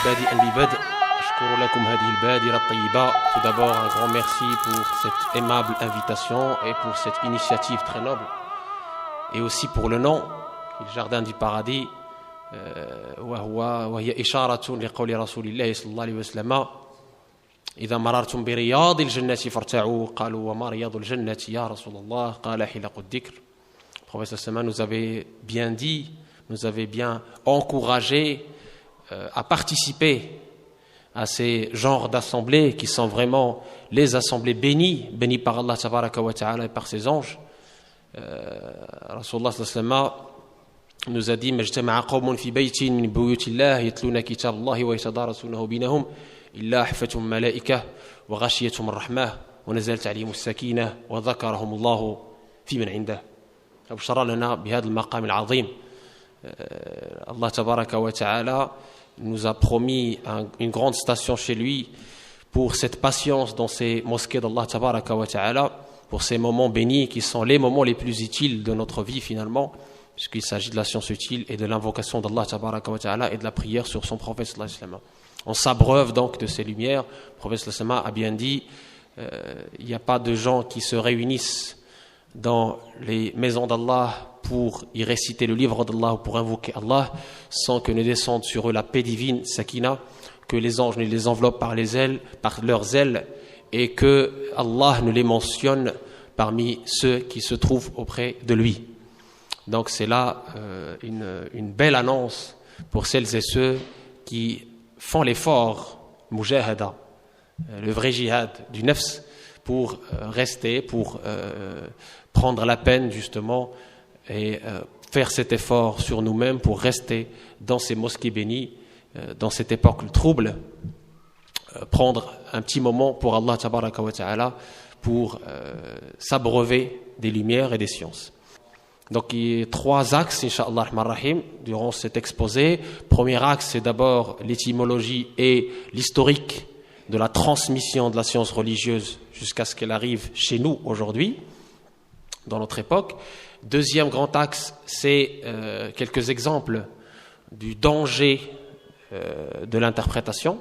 بادئا ببدء أشكر لكم هذه البادرة الطيبة. Tout d'abord un grand merci pour cette aimable invitation et pour cette initiative très noble et aussi pour le nom, le jardin du paradis. وهي إشارة لقول رسول الله صلى الله عليه وسلم إذا مررتم برياض الجنة فارتعوا قالوا وما رياض الجنة يا رسول الله قال حلق الذكر. Le professeur Sama nous avait bien dit, nous avait bien encouragé à participer à ces genres d'assemblées qui sont vraiment les assemblées bénies par Allah tabaraka wa ta'ala et par ses anges. Rasulullah sallallahu alayhi wa sallam nous a dit مجتمع قوم في بيت من بيوت الله يتلون كتاب الله ويتدارسونه بينهم إلا حفتهم ملائكة وغشيتهم الرحمة ونزلت عليهم السكينة وذكرهم الله في من عنده. أبشر لنا بهذا المقام العظيم. Allah tabaraka wa ta'ala nous a promis une grande station chez lui pour cette patience dans ces mosquées d'Allah tabaraka wa ta'ala, pour ces moments bénis qui sont les moments les plus utiles de notre vie finalement, puisqu'il s'agit de la science utile et de l'invocation d'Allah tabaraka wa ta'ala et de la prière sur son prophète sallallahu alayhi wa sallam. On s'abreuve donc de ces lumières. Le prophète sallallahu alayhi wa sallam a bien dit il n'y a pas de gens qui se réunissent dans les maisons d'Allah pour y réciter le livre d'Allah ou pour invoquer Allah sans que ne descende sur eux la paix divine, sakina, que les anges ne les enveloppent par leurs ailes et que Allah ne les mentionne parmi ceux qui se trouvent auprès de lui. Donc c'est là une belle annonce pour celles et ceux qui font l'effort, mujahada, le vrai jihad du nafs, pour rester, pour prendre la peine justement et faire cet effort sur nous-mêmes pour rester dans ces mosquées bénies, dans cette époque trouble, prendre un petit moment pour Allah tabaraka wa ta'ala pour s'abreuver des lumières et des sciences. Donc il y a 3 axes, Inch'Allah ar-Rahman ar-Rahim, durant cet exposé. Premier axe, c'est d'abord l'étymologie et l'historique de la transmission de la science religieuse jusqu'à ce qu'elle arrive chez nous aujourd'hui, dans notre époque. Deuxième grand axe, c'est quelques exemples du danger de l'interprétation.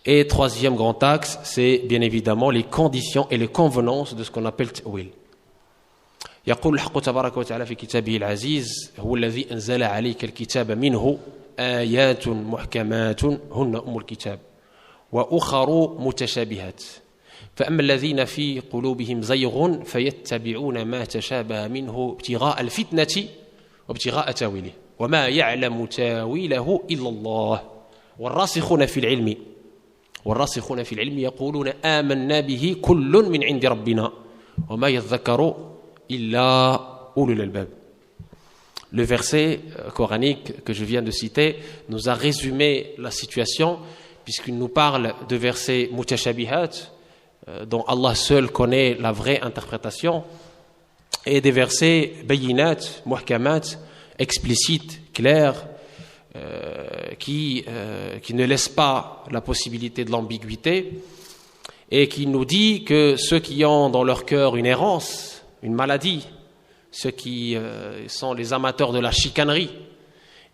Et troisième grand axe, c'est bien évidemment les conditions et les convenances de ce qu'on appelle ta'wil. يقول الحق تبارك وتعالى في كتابه العزيز هو الذي أنزل عليك الكتاب منه آيات محكمات هن أم الكتاب وأخر متشابهات فأما الذين في قلوبهم زيغ فيتبعون ما تشابه منه ابتغاء الفتنة وابتغاء تاويله وما يعلم تاويله إلا الله والراسخون في العلم يقولون آمنا به كل من عند ربنا وما يذكر إلا أولو الألباب. Le verset coranique que je viens de citer nous a résumé la situation puisqu'il nous parle de versets mutashabihat dont Allah seul connaît la vraie interprétation et des versets bayinat, muhkamat, explicites, clairs qui ne laissent pas la possibilité de l'ambiguïté et qui nous dit que ceux qui ont dans leur cœur une errance, une maladie, ceux qui sont les amateurs de la chicanerie,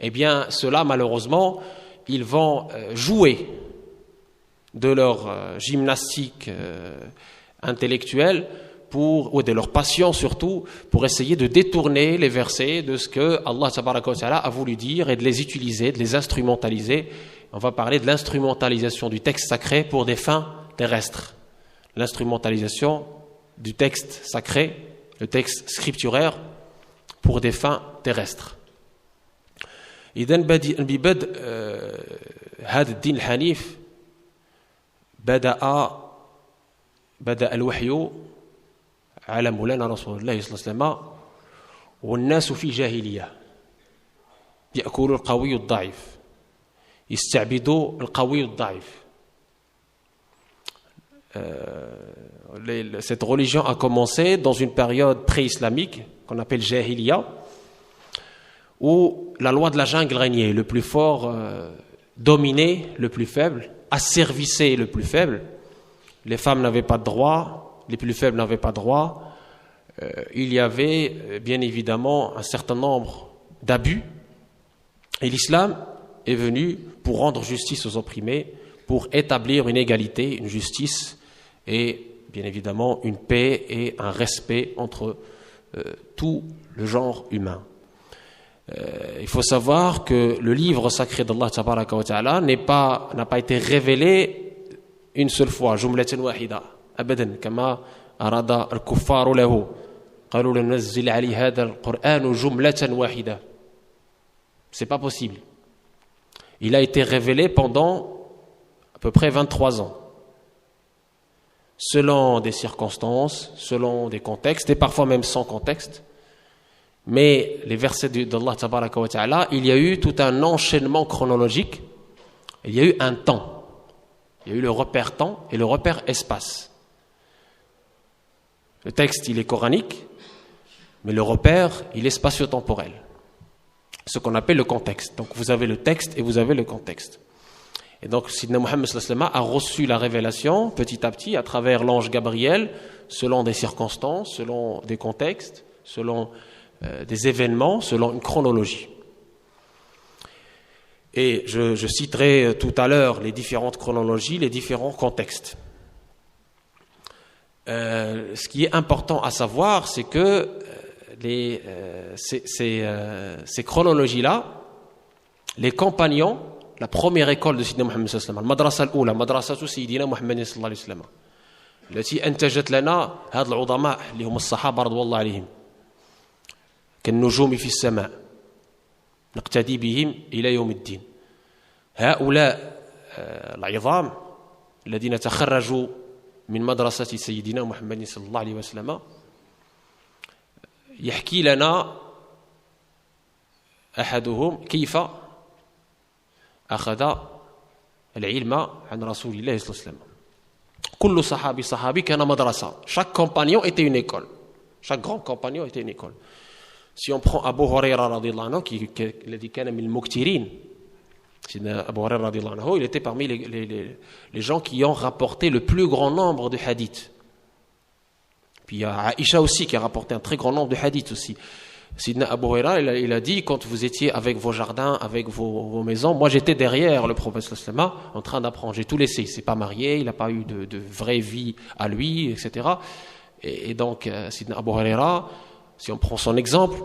eh bien, ceux-là, malheureusement, ils vont jouer de leur gymnastique intellectuelle ou de leur passion surtout, pour essayer de détourner les versets de ce que Allah tabaraka wa ta'ala a voulu dire et de les utiliser, de les instrumentaliser. On va parler de l'instrumentalisation du texte sacré pour des fins terrestres. L'instrumentalisation du texte sacré, le texte scripturaire, pour des fins terrestres. إذن ببدء هذا الدين الحنيف بدأ الوحي على مولانا رسول الله صلى الله عليه وسلم والناس في جاهلية يأكل القوي الضعيف يستعبد القوي الضعيف. Cette religion a commencé dans une période pré-islamique qu'on appelle Jahiliya, où la loi de la jungle régnait, le plus fort dominait le plus faible, asservissait le plus faible, les femmes n'avaient pas de droit, les plus faibles n'avaient pas de droit, il y avait bien évidemment un certain nombre d'abus, et l'islam est venu pour rendre justice aux opprimés, pour établir une égalité, une justice et bien évidemment une paix et un respect entre tout le genre humain. Il faut savoir que le livre sacré d'Allah tabaraka wa ta'ala n'a pas été révélé une seule fois, jumlatan wahida, abadan, kama arada al-kuffaru lahu. قالوا لن ننزل عليه هذا القرآن جملة واحدة. C'est pas possible. Il a été révélé pendant à peu près 23 ans. Selon des circonstances, selon des contextes, et parfois même sans contexte. Mais les versets d'Allah tabaraka wa ta'ala, il y a eu tout un enchaînement chronologique. Il y a eu un temps. Il y a eu le repère temps et le repère espace. Le texte, il est coranique, mais le repère, il est spatio-temporel. Ce qu'on appelle le contexte. Donc vous avez le texte et vous avez le contexte. Et donc Sidna Muhammad sallallahu alayhi wa sallam a reçu la révélation petit à petit à travers l'ange Gabriel, selon des circonstances, selon des contextes, selon des événements, selon une chronologie. Et je citerai tout à l'heure les différentes chronologies, les différents contextes. Ce qui est important à savoir, c'est que ces chronologies-là, les compagnons, la première école de Sidna Muhammad sallallahu alayhi wa sallam, المدرسة الأولى مدرسة سيدنا محمد صلى الله عليه وسلم التي أنتجت لنا هذا العظماء اللي هم الصحابة رضوان الله عليهم كالنجوم في السماء نقتدي بهم إلى يوم الدين. هؤلاء العظام الذين تخرجوا من مدرسة سيدنا محمد صلى الله عليه وسلم يحكي لنا أحدهم كيف أخذ العلم عن رسول الله صلى الله عليه وسلم. كل صحابي كان مدرسة. Chaque compagnon était une école. Chaque grand compagnon était une école. Si on prend Abu Huraira radiyallahu anhu الذي كان من المكثرين, Abu Huraira radiyallahu anhu, il était parmi les gens qui ont rapporté le plus grand nombre de hadiths. Puis il y a Aïcha aussi qui a rapporté un très grand nombre de hadiths aussi. Sidna Abu Huraira, il a dit, quand vous étiez avec vos jardins, avec vos maisons, moi j'étais derrière le prophète sallallahu alayhi wa sallam en train d'apprendre. J'ai tout laissé. Il ne s'est pas marié, il n'a pas eu de vraie vie à lui, etc. Et donc, Sidna Abu Huraira, si on prend son exemple,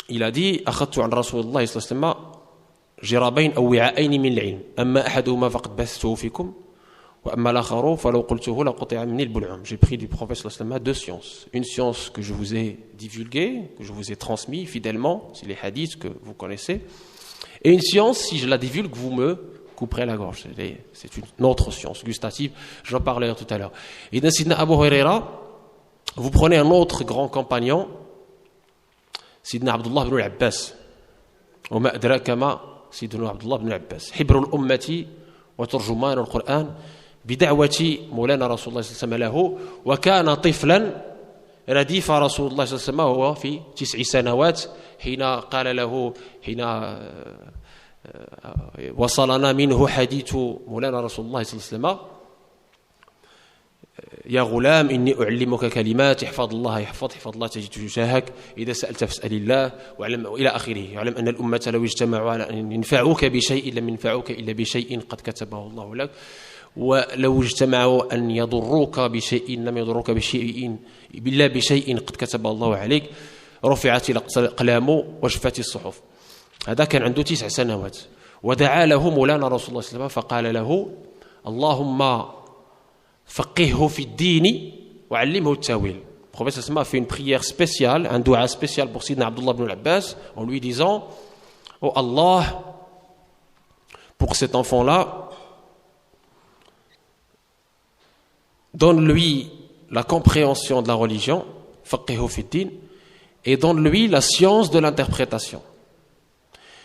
il a dit أخذت عن رسول الله صلى الله عليه وسلم جرابين أو وعاءين من العلم أما أحدهما فقد بثته فيكم وأما الآخر فلو قلته لقطع مني البلعوم. J'ai pris du prophète sallallahu alayhi wa sallam deux sciences. Une science que je vous ai divulguée, que je vous ai transmise fidèlement, c'est les hadiths que vous connaissez. Et une science, si je la divulgue, vous me couperez la gorge. C'est une autre science gustative, j'en parlerai tout à l'heure. Et dans Sidna Abu Huraira, vous prenez un autre grand compagnon, Sidna Abdullah ibn al-Abbas. وما أدراك ما سيدنا عبد الله بن العباس حبر الأمة وترجمان القرآن بدعوة مولانا رسول الله صلى الله عليه وسلم له وكان طفلا رديف رسول الله صلى الله عليه وسلم وهو في 9 سنوات حين قال له حين وصلنا منه حديث مولانا رسول الله صلى الله عليه وسلم يا غلام إني أعلمك كلمات احفظ الله احفظ الله تجد تجاهك إذا سألت فاسأل الله واعلم إلى آخره. واعلم أن الأمة لو اجتمعوا على أن ينفعوك بشيء لم ينفعوك إلا بشيء قد كتبه الله لك ولو اجتمعوا أن يضروك بشيء لم يضروك بشيء إلا بشيء قد كتبه الله عليك رفعت الأقلام وجفت الصحف. هذا كان عنده 9 سنوات ودعا له مولانا رسول الله صلى الله عليه وسلم فقال له اللهم فقهه في الدين وعلمه التاويل. Le prophète sallallahu alayhi wa sallam a fait une prière spéciale, un dua spécial pour Sidna Abdullah ibn al-Abbas en lui disant oh Allah, pour cet enfant-là, donne-lui la compréhension de la religion, faqihhu fi din, et donne-lui la science de l'interprétation.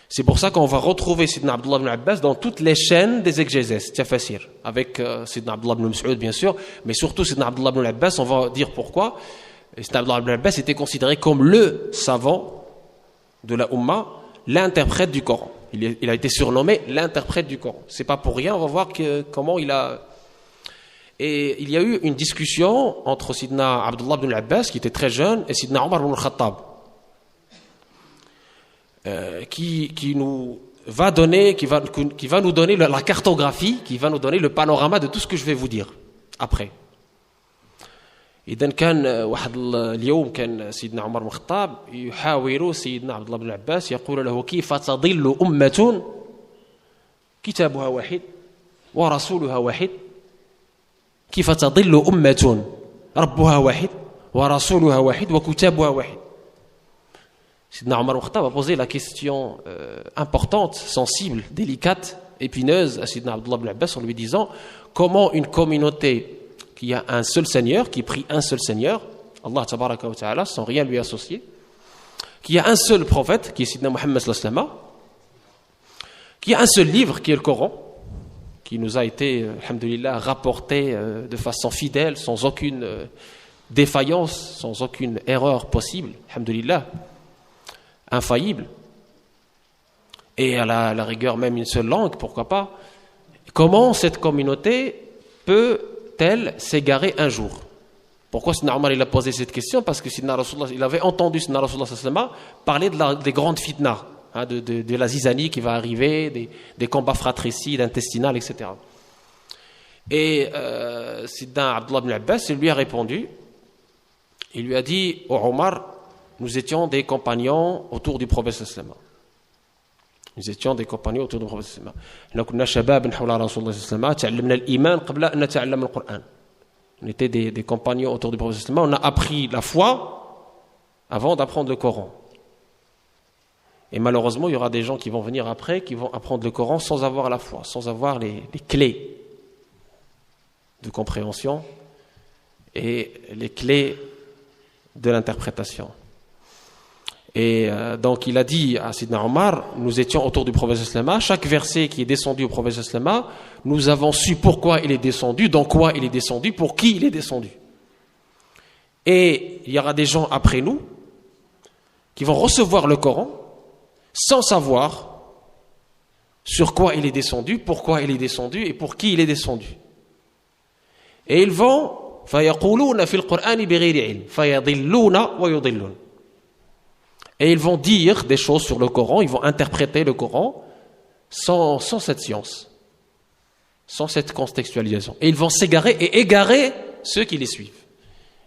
C'est pour ça qu'on va retrouver Sidna Abdullah ibn Abbas dans toutes les chaînes des exégèses, Tafasir, avec Sidna Abdullah ibn Mas'ud bien sûr, mais surtout Sidna Abdullah ibn Abbas, on va dire pourquoi. Sidna Abdullah ibn Abbas était considéré comme le savant de la Ummah, l'interprète du Coran. Il a été surnommé l'interprète du Coran. C'est pas pour rien, on va voir comment il a... Et il y a eu une discussion entre Sidna Abdullah ibn Abbas, qui était très jeune, et Sidna Omar ibn al-Khattab. Qui nous qui va nous donner la cartographie, qui va nous donner le panorama de tout ce que je vais vous dire après. إذا كان واحد اليوم كان سيدنا عمر بن الخطاب يحاور سيدنا عبد الله بن عباس يقول له كيف تضل أمة كتابها واحد ورسولها واحد كيف تضل أمة ربها واحد ورسولها واحد وكتابها واحد. Sidna Omar al-Khattab a posé la question importante, sensible, délicate, épineuse à Sidna Abdullah ibn Abbas en lui disant comment une communauté qui a un seul Seigneur, qui prie un seul Seigneur, Allah tabaraka wa ta'ala, sans rien lui associer, qui a un seul prophète, qui est Sidna Muhammad sallallahu alayhi wa sallam, qui a un seul livre, qui est le Coran, qui nous a été, alhamdulillah, rapporté de façon fidèle, sans aucune défaillance, sans aucune erreur possible, alhamdulillah, infaillible, et à la rigueur même une seule langue, pourquoi pas. Comment cette communauté peut-elle s'égarer un jour? Pourquoi Sidna Omar il a posé cette question? Parce que Sidna Rasulullah, il avait entendu Sidna Rasulullah sallallahu alayhi wa sallam parler des grandes fitnas, de la zizanie qui va arriver, des combats fratricides, intestinales, etc. Et Sidna Abdullah ibn Abbas, il lui a répondu, il lui a dit, ô Omar, nous étions des compagnons autour du prophète sallallahu alayhi wa sallam. Nous étions des compagnons autour du prophète sallallahu alayhi wa sallam. On était des compagnons autour du prophète sallallahu alayhi wa sallam. On a appris la foi avant d'apprendre le Coran. Et malheureusement, il y aura des gens qui vont venir après, qui vont apprendre le Coran sans avoir la foi, sans avoir les clés de compréhension et les clés de l'interprétation. Et donc il a dit à Sidna Omar, nous étions autour du prophète sallallahu alayhi wa sallam, chaque verset qui est descendu au prophète sallallahu alayhi wa sallam, nous avons su pourquoi il est descendu, dans quoi il est descendu, pour qui il est descendu. Et il y aura des gens après nous qui vont recevoir le Coran sans savoir sur quoi il est descendu, pourquoi il est descendu et pour qui il est descendu. Et ils vont فَيَقُولُونَ فِي الْقُرْآنِ بِغَيْرِ عِلْمٍ فَيَضِلُّونَ وَيُضِلُّونَ. Et ils vont dire des choses sur le Coran, ils vont interpréter le Coran sans cette science, sans cette contextualisation. Et ils vont s'égarer et égarer ceux qui les suivent.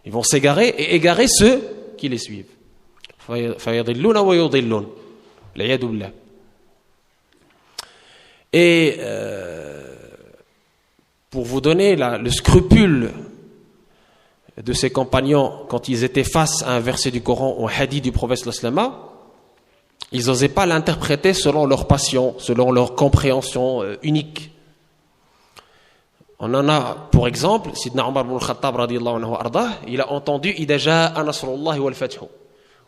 Ils vont s'égarer et égarer ceux qui les suivent. فَيَضِلُّونَ وَيُضِلُّونَ. l'iyadu billah. Et pour vous donner le scrupule de ses compagnons quand ils étaient face à un verset du Coran ou un hadith du prophète sallallahu alayhi wa sallam, ils n'osaient pas l'interpréter selon leur passion, selon leur compréhension unique. On en a pour exemple Sidna Omar ibn al-Khattab radiyallahu anhu ardah, il a entendu idha jaa nasrullahi wal fathu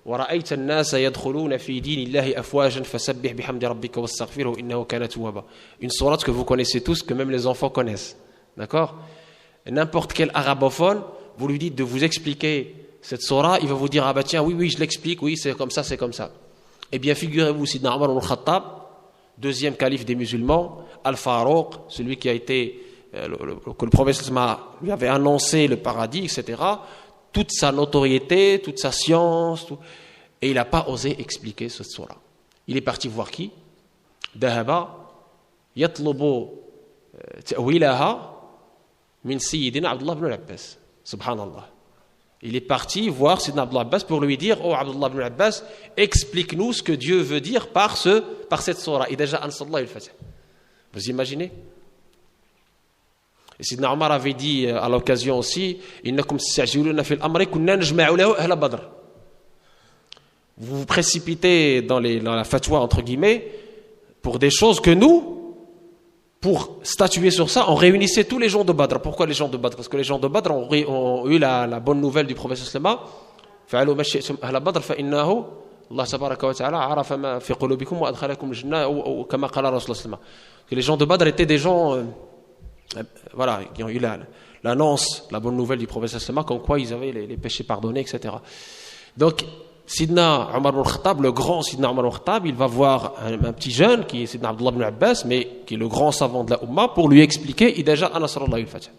wa ra'aita an-nasa yadkhuluna fi dinillahi afwajan fasabbih bihamdi rabbika wastaghfirhu innahu kana tawwaba. Une sourate que vous connaissez tous, que même les enfants connaissent. D'accord? N'importe quel arabophone, vous lui dites de vous expliquer cette sourate, il va vous dire ah bah tiens oui je l'explique, oui c'est comme ça. Eh bien figurez-vous Sidna Omar ibn al-Khattab, deuxième calife des musulmans, Al-Farouq, celui qui a été que le prophète lui avait annoncé le paradis, etc. Toute sa notoriété, toute sa science, et il n'a pas osé expliquer cette sourate. Il est parti voir qui? Dahaba yatlubu ta'wilaha min sayyidina Abdullah ibn Abbas. Subhanallah. Il est parti voir Sidna Abdullah Abbas pour lui dire oh Abdullah ibn Abbas, explique-nous ce que Dieu veut dire par cette sourate. Idha ansallahu al-fath. Vous imaginez? Et Sidna Omar avait dit à l'occasion aussi innakum tastajiluna fil amri kunna najma'u lahu ahla badr. Vous vous précipitez dans la fatwa entre guillemets pour des choses que nous, pour statuer sur ça, on réunissait tous les gens de Badr. Pourquoi les gens de Badr? Parce que les gens de Badr ont eu la bonne nouvelle du prophète sallallahu alayhi wa sallam. Fa'alu ma shi'tum ahla Badr fa innahu Allah tabaraka wa ta'ala arafa ma fi qulubikum wa adkhalakum al-jannah ou kama qala Rasulullah sallallahu alayhi wa sallam. Les gens de Badr étaient des gens qui ont eu l'annonce, la bonne nouvelle du prophète sallallahu alayhi wa sallam, comme quoi ils avaient les péchés pardonnés, etc. Donc Sidna Omar ibn al-Khattab, le grand Sidna Omar ibn al-Khattab, il va voir un petit jeune qui est Sidna Abdullah ibn Abbas, mais qui est le grand savant de la Ummah, pour lui expliquer idha jaa nasrullahi wal fath.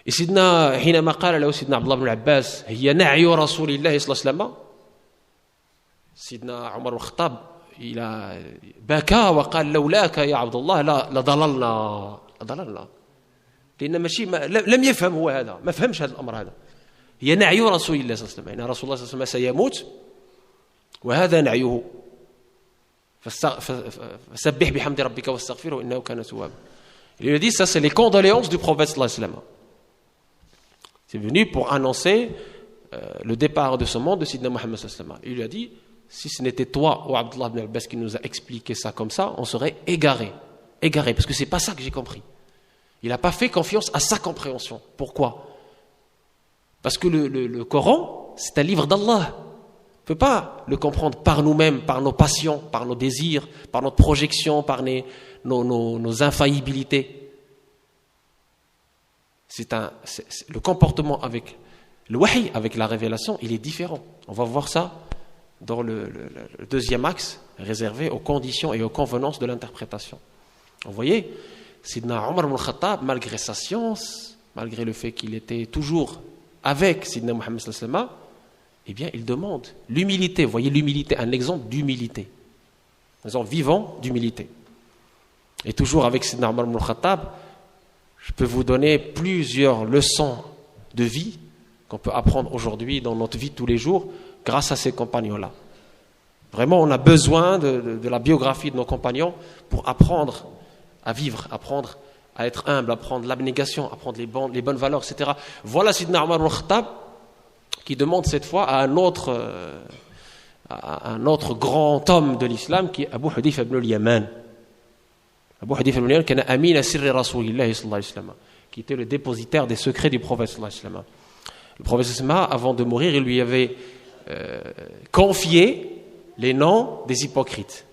Et Sidna حينما قال له Sidna Abdullah ibn Abbas هي نعي رسول الله صلى الله عليه وسلم, Sidna Omar ibn al-Khattab il a بكى وقال لولاك يا عبد الله لضللنا لأن ماشي لم يفهم هو هذا ما فهمش هذا الأمر هذا هي نعي رسول الله صلى الله عليه وسلم يعني رسول الله صلى الله عليه وسلم سيموت وهذا نعيه فسبح بحمد ربك واستغفره إنه كان توابا. Il lui dit ça c'est les condoléances du prophète sallallahu alayhi wa sallam. C'est venu pour annoncer le départ de ce monde de Sidna Muhammad sallallahu alayhi wa sallam. Il lui a dit si ce n'était toi ou Abdullah ibn Abbas qui nous a expliqué ça comme ça, on serait égaré parce que c'est pas ça que j'ai compris. Il n'a pas fait confiance à sa compréhension. Pourquoi? Parce que le Coran, c'est un livre d'Allah. On ne peut pas le comprendre par nous-mêmes, par nos passions, par nos désirs, par notre projection, par nos infaillibilités. Le comportement avec le wahi, avec la révélation, il est différent. On va voir ça dans le deuxième axe réservé aux conditions et aux convenances de l'interprétation. Vous voyez, Sidna Omar ibn Khattab, malgré sa science, malgré le fait qu'il était toujours avec Sidna Muhammad sallallahu alayhi wa sallam, eh bien, il demande l'humilité. Vous voyez, l'humilité, un exemple d'humilité. Un exemple vivant d'humilité. Et toujours avec Sidna Omar ibn Khattab, je peux vous donner plusieurs leçons de vie qu'on peut apprendre aujourd'hui dans notre vie de tous les jours grâce à ces compagnons-là. Vraiment, on a besoin de la biographie de nos compagnons pour apprendre à vivre, apprendre à être humble, apprendre l'abnégation, apprendre les bonnes valeurs, etc. Voilà Sidna Omar ibn Khattab qui demande cette fois à un autre grand homme de l'islam qui est Abu Hudayfa ibn al-Yaman. Abu Hudayfa ibn al-Yaman qui est amin à sirri Rasulillah sallallahu alayhi wa sallam, qui était le dépositaire des secrets du prophète sallallahu alayhi wa sallam. Le prophète sallallahu alayhi wa sallam, avant de mourir, il lui avait confié les noms des hypocrites.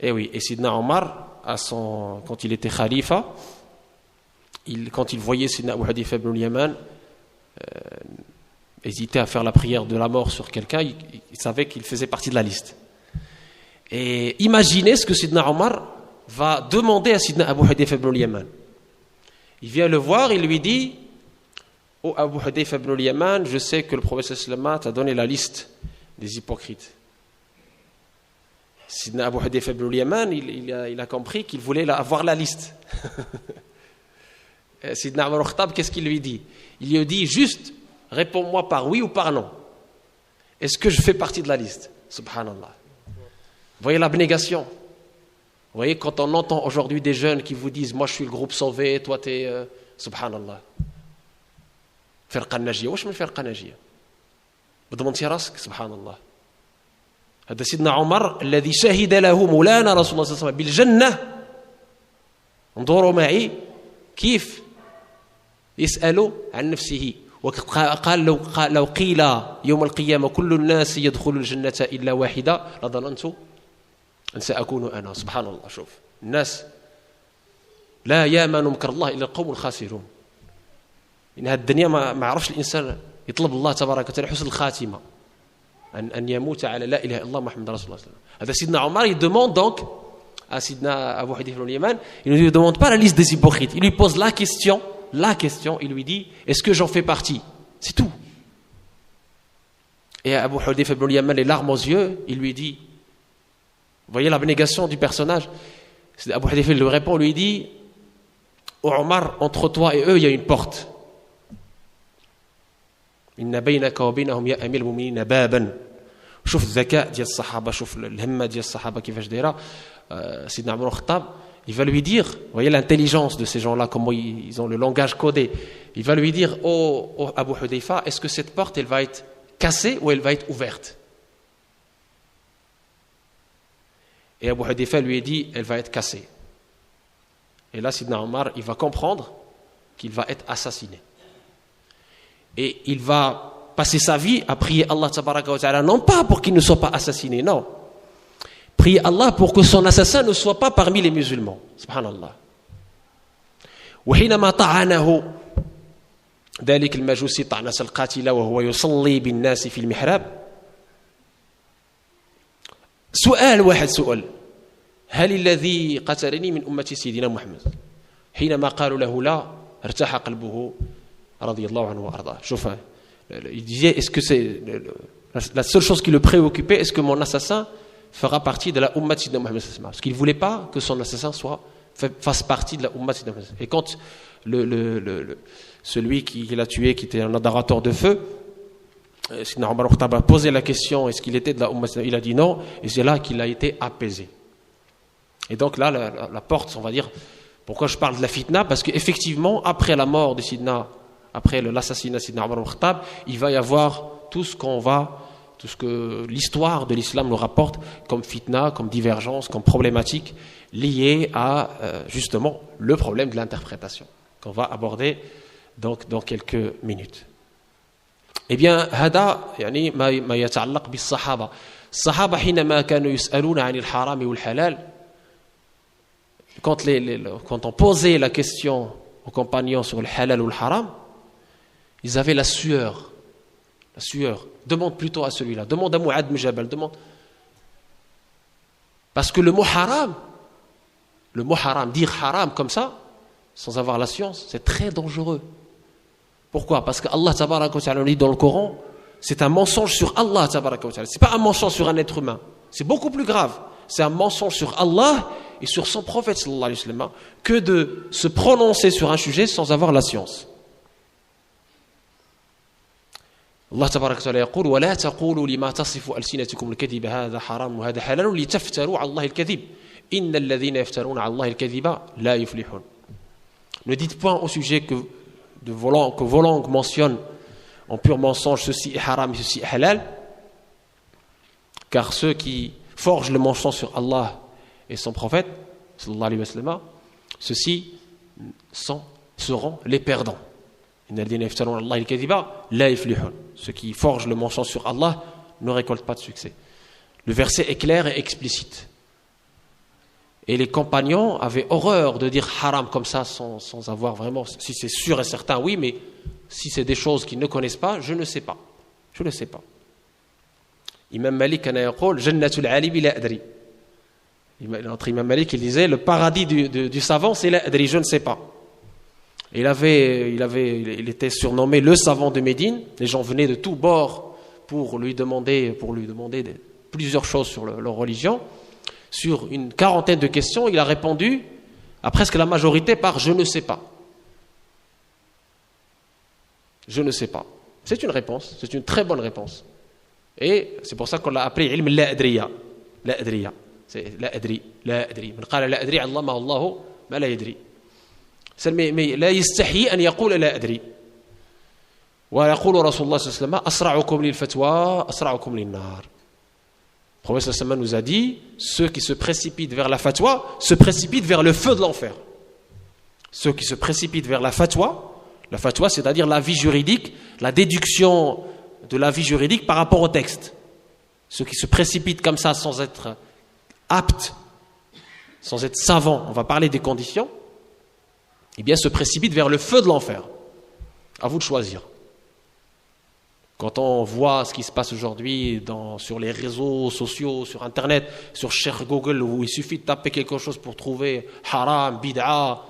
Et oui, et Sidna Omar, quand il était khalifa, quand il voyait Sidna Abu Hudayfa ibn al-Yaman hésiter à faire la prière de la mort sur quelqu'un, il savait qu'il faisait partie de la liste. Et imaginez ce que Sidna Omar va demander à Sidna Abu Hudayfa ibn al-Yaman. Il vient le voir, il lui dit oh Abu Hudayfa ibn al-Yaman, je sais que le prophète sallallahu alayhi wa sallam t'a donné la liste des hypocrites. Sidna Abu Hudayfa ibn al-Yaman, il a compris qu'il voulait avoir la liste. Sidna Omar al-Khattab, qu'est-ce qu'il lui dit? Il lui dit juste, réponds-moi par oui ou par non. Est-ce que je fais partie de la liste? Subhanallah. Vous voyez l'abnégation. Vous voyez, quand on entend aujourd'hui des jeunes qui vous disent, moi je suis le groupe sauvé, toi t'es... Subhanallah. Firqa Najiyya. Wesh min Firqa Najiyya? بضمنتي راسك سبحان الله. هذا سيدنا عمر الذي شهد له مولانا رسول الله صلى الله عليه وسلم بالجنة. انظروا معي كيف يسأل عن نفسه وقال لو قيل يوم القيامة كل الناس يدخل الجنة إلا واحدة لظننت أن سأكون أنا. سبحان الله. شوف الناس لا يامن مكر الله إلا القوم الخاسرون. إن هذه الدنيا ما عرفش الإنسان يطلب الله تبارك وتعالى حسن الخاتمة أن يموت على لا إله إلا الله محمد رسول الله صلى الله عليه وسلم. هذا سيدنا عمر il demande donc à Sidna Abu Hudayfa ibn al-Yaman, il ne lui demande pas la liste des hypocrites, il lui pose la question, il lui dit est-ce que j'en fais partie? C'est tout. Et Abu Hudayfa ibn al-Yaman, les larmes aux yeux, il lui dit, vous voyez l'abnégation du personnage, Abu Hudayfa lui répond, lui dit oh Omar, entre toi et eux il y a une porte. إن بينك وبينهم يا أمير المؤمنين بابا. شوف الذكاء ديال الصحابة, شوف الهمة ديال الصحابة كيفاش دايرة. سيدنا عمر الخطاب, il va lui dire, vous voyez l'intelligence de ces gens-là, comment ils ont le langage codé. Il va lui dire, oh Abu Hudayfa, est-ce que cette porte elle va être cassée ou elle va être ouverte? Et Abu Hudayfa lui dit, elle va être cassée. Et là, Sidna Omar, il va comprendre qu'il va être assassiné. Et il va passer sa vie à prier Allah tabaraka wa ta'ala, non pas pour qu'il ne soit pas assassiné, non. Prier Allah pour que son assassin ne soit pas parmi les musulmans. Subhanallah. وحينما طعنه ذلك المجوسي طعنة القاتلة وهو يصلي بالناس في المحراب. سؤال واحد سؤال. هل الذي قتلني من أمة سيدنا محمد؟ حينما قالوا له لا ارتاح قلبه رضي الله عنه وارضاه. شوف, il disait est-ce que c'est la seule chose qui le préoccupait, est-ce que mon assassin fera partie de la Ummah de Sidna Muhammad, parce qu'il ne voulait pas que son assassin fasse partie de la Ummah de Sidna Muhammad. Et quand celui qui l'a tué, qui était un adorateur de feu, Sidna Omar al-Khattab a posé la question, est-ce qu'il était de la Ummah? Il a dit non, et c'est là qu'il a été apaisé. Et donc là, la porte, on va dire, pourquoi je parle de la fitna? Parce qu'effectivement, après la mort de Sidna, après l'assassinat de Sidna Omar al-Khattab, il va y avoir tout ce que l'histoire de l'islam nous rapporte comme fitna, comme divergence, comme problématique liée à justement le problème de l'interprétation qu'on va aborder donc dans quelques minutes. Eh bien, هذا يعني ما يتعلق بالصحابة. الصحابة حينما كانوا يسألون عن الحرام والحلال, quand on posait la question aux compagnons sur le halal ou le haram, ils avaient la sueur. La sueur. Demande plutôt à celui-là. Demande à Mu'adh bin Jabal. Parce que le mot haram, dire haram comme ça, sans avoir la science, c'est très dangereux. Pourquoi? Parce que Allah tabaraka wa ta'ala dit dans le Coran, c'est un mensonge sur Allah tabaraka wa ta'ala. C'est pas un mensonge sur un être humain. C'est beaucoup plus grave. C'est un mensonge sur Allah et sur son prophète sallallahu alayhi wa sallam que de se prononcer sur un sujet sans avoir la science. Allah tabaraka wa ta'ala يقول ولا تقولوا لما تصف ألسنتكم الكذب هذا حرام وهذا حلال لتفتروا على الله الكذب إن الذين يفترون على الله الكذب لا يفلحون. Ne dites point au sujet que vos langues mentionnent en pur mensonge ceci est haram et ceci est halal, car ceux qui forgent le mensonge sur Allah et son prophète sallallahu alayhi wa sallam, ceux-ci seront les perdants. Ceux qui forgent le mensonge sur Allah ne récoltent pas de succès. Le verset est clair et explicite. Et les compagnons avaient horreur de dire haram comme ça sans avoir vraiment, si c'est sûr et certain, oui, mais si c'est des choses qu'ils ne connaissent pas, je ne sais pas. Je ne sais pas. Imam Malik kana yaqul jannatul alimi la adri. Notre Imam Malik, il disait le paradis du savant, c'est la adri, je ne sais pas. Il était surnommé le savant de Médine. Les gens venaient de tous bords pour lui demander plusieurs choses sur leur religion. Sur une quarantaine de questions, il a répondu à presque la majorité par « je ne sais pas ». Je ne sais pas. C'est une réponse, c'est une très bonne réponse. Et c'est pour ça qu'on l'a appelé « ilm la-adriya ». La-adriya. C'est la-adri, la-adri. Man qala la-adri, allamahu Allahu ma la yadri. Mais لا يستحي أن يقول لا أدري ويقول رسول الله صلى الله عليه وسلم أسرعكم للفتوى أسرعكم للنار. Le prophète sallallahu alayhi wa sallam nous a dit ceux qui se précipitent vers la fatwa se précipitent vers le feu de l'enfer. Ceux qui se précipitent vers la fatwa c'est-à-dire la vie juridique, la déduction de la vie juridique par rapport au texte. Ceux qui se précipitent comme ça sans être aptes, sans être savants, on va parler des conditions, eh bien se précipitent vers le feu de l'enfer. À vous de choisir. Quand on voit ce qui se passe aujourd'hui sur les réseaux sociaux, sur Internet, sur Cheikh Google, où il suffit de taper quelque chose pour trouver haram, bid'a,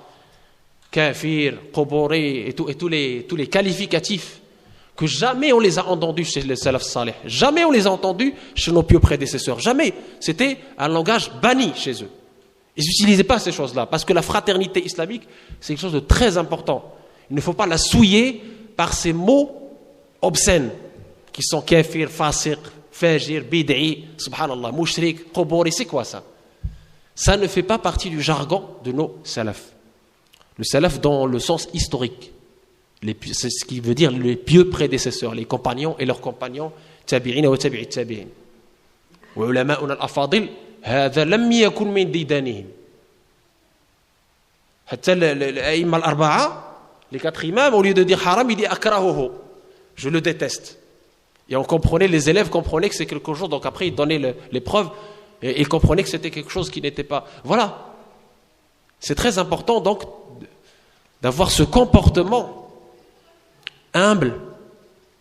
kafir, quburi, et tous les qualificatifs que jamais on les a entendus chez les salaf salih, jamais on les a entendus chez nos pieux prédécesseurs, jamais. C'était un langage banni chez eux. Ils n'utilisaient pas ces choses-là, parce que la fraternité islamique, c'est quelque chose de très important. Il ne faut pas la souiller par ces mots obscènes, qui sont kafir, fasiq, fajir, bid'i, subhanallah, mushrik, quburi, c'est quoi ça? Ça ne fait pas partie du jargon de nos salafs. Le salaf dans le sens historique. C'est ce qui veut dire les pieux prédécesseurs, les compagnons et leurs compagnons, tabi'in wa tabi'it tabi'in. Wa ulama'una al-afadil, هذا لم يكن من ديدانهم. حتى الأئمة الأربعة, les quatre imams, au lieu de dire haram, il dit akrahuhu. Je le déteste. Et on comprenait, les élèves comprenaient que c'est quelque chose, donc après ils donnaient l'épreuve, et ils comprenaient que c'était quelque chose qui n'était pas. Voilà. C'est très important donc d'avoir ce comportement humble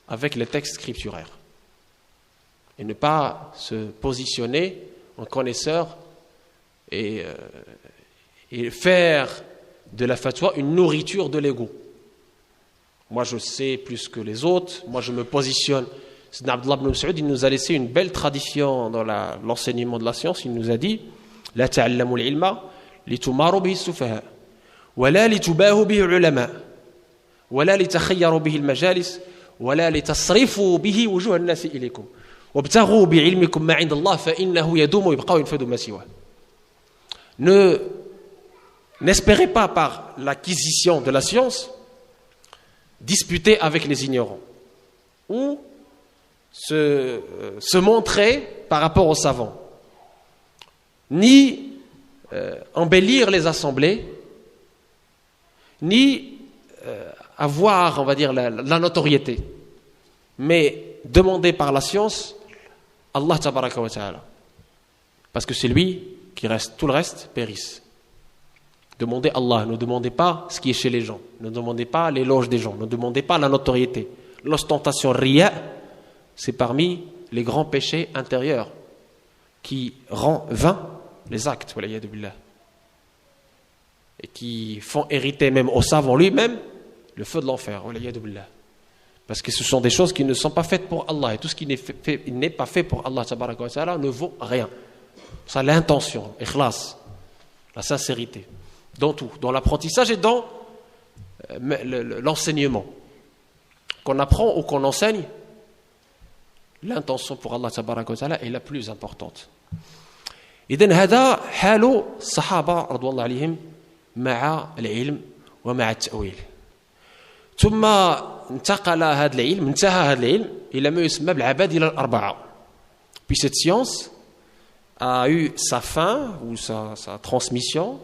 avec les textes scripturaires. Et ne pas se positionner en connaisseur et faire de la fatwa une nourriture de l'ego. Moi je sais plus que les autres, moi je me positionne Sayyidina Abdullah ibn Mas'ud, il nous a laissé une belle tradition dans l'enseignement de la science. Il nous a dit لا تعلموا العلم لتماروا به السفهاء ولا لتباهوا به العلماء ولا لتخيروا به المجالس ولا لتصرفوا به وجوه الناس إليكم وابتغوا بعلمكم ما عند الله فإنه يدوم ويبقى وينفذ ما سواه. N'espérez pas par l'acquisition de la science disputer avec les ignorants ou se montrer par rapport aux savants, ni embellir les assemblées, ni avoir, on va dire, la notoriété, mais demander par la science Allah tabaraka wa ta'ala, parce que c'est lui qui reste, tout le reste périsse. Demandez Allah, ne demandez pas ce qui est chez les gens, ne demandez pas l'éloge des gens, ne demandez pas la notoriété. L'ostentation riya, c'est parmi les grands péchés intérieurs qui rend vain les actes, et qui font hériter même au savant lui-même le feu de l'enfer, parce que ce sont des choses qui ne sont pas faites pour Allah, et tout ce qui n'est pas fait pour Allah tabaraka wa ta'ala ne vaut rien. Ça, l'intention, ikhlas, la sincérité, dans tout, dans l'apprentissage et dans l'enseignement qu'on apprend ou qu'on enseigne. L'intention pour Allah tabaraka wa ta'ala est la plus importante. إذن هذا حال الصحابة رضوان الله عليهم مع العلم ومع التأويل. ثم انتهى هذا العلم إلى ما يسمى بالعبادلة الأربعة. Puis cette science a eu sa fin ou sa transmission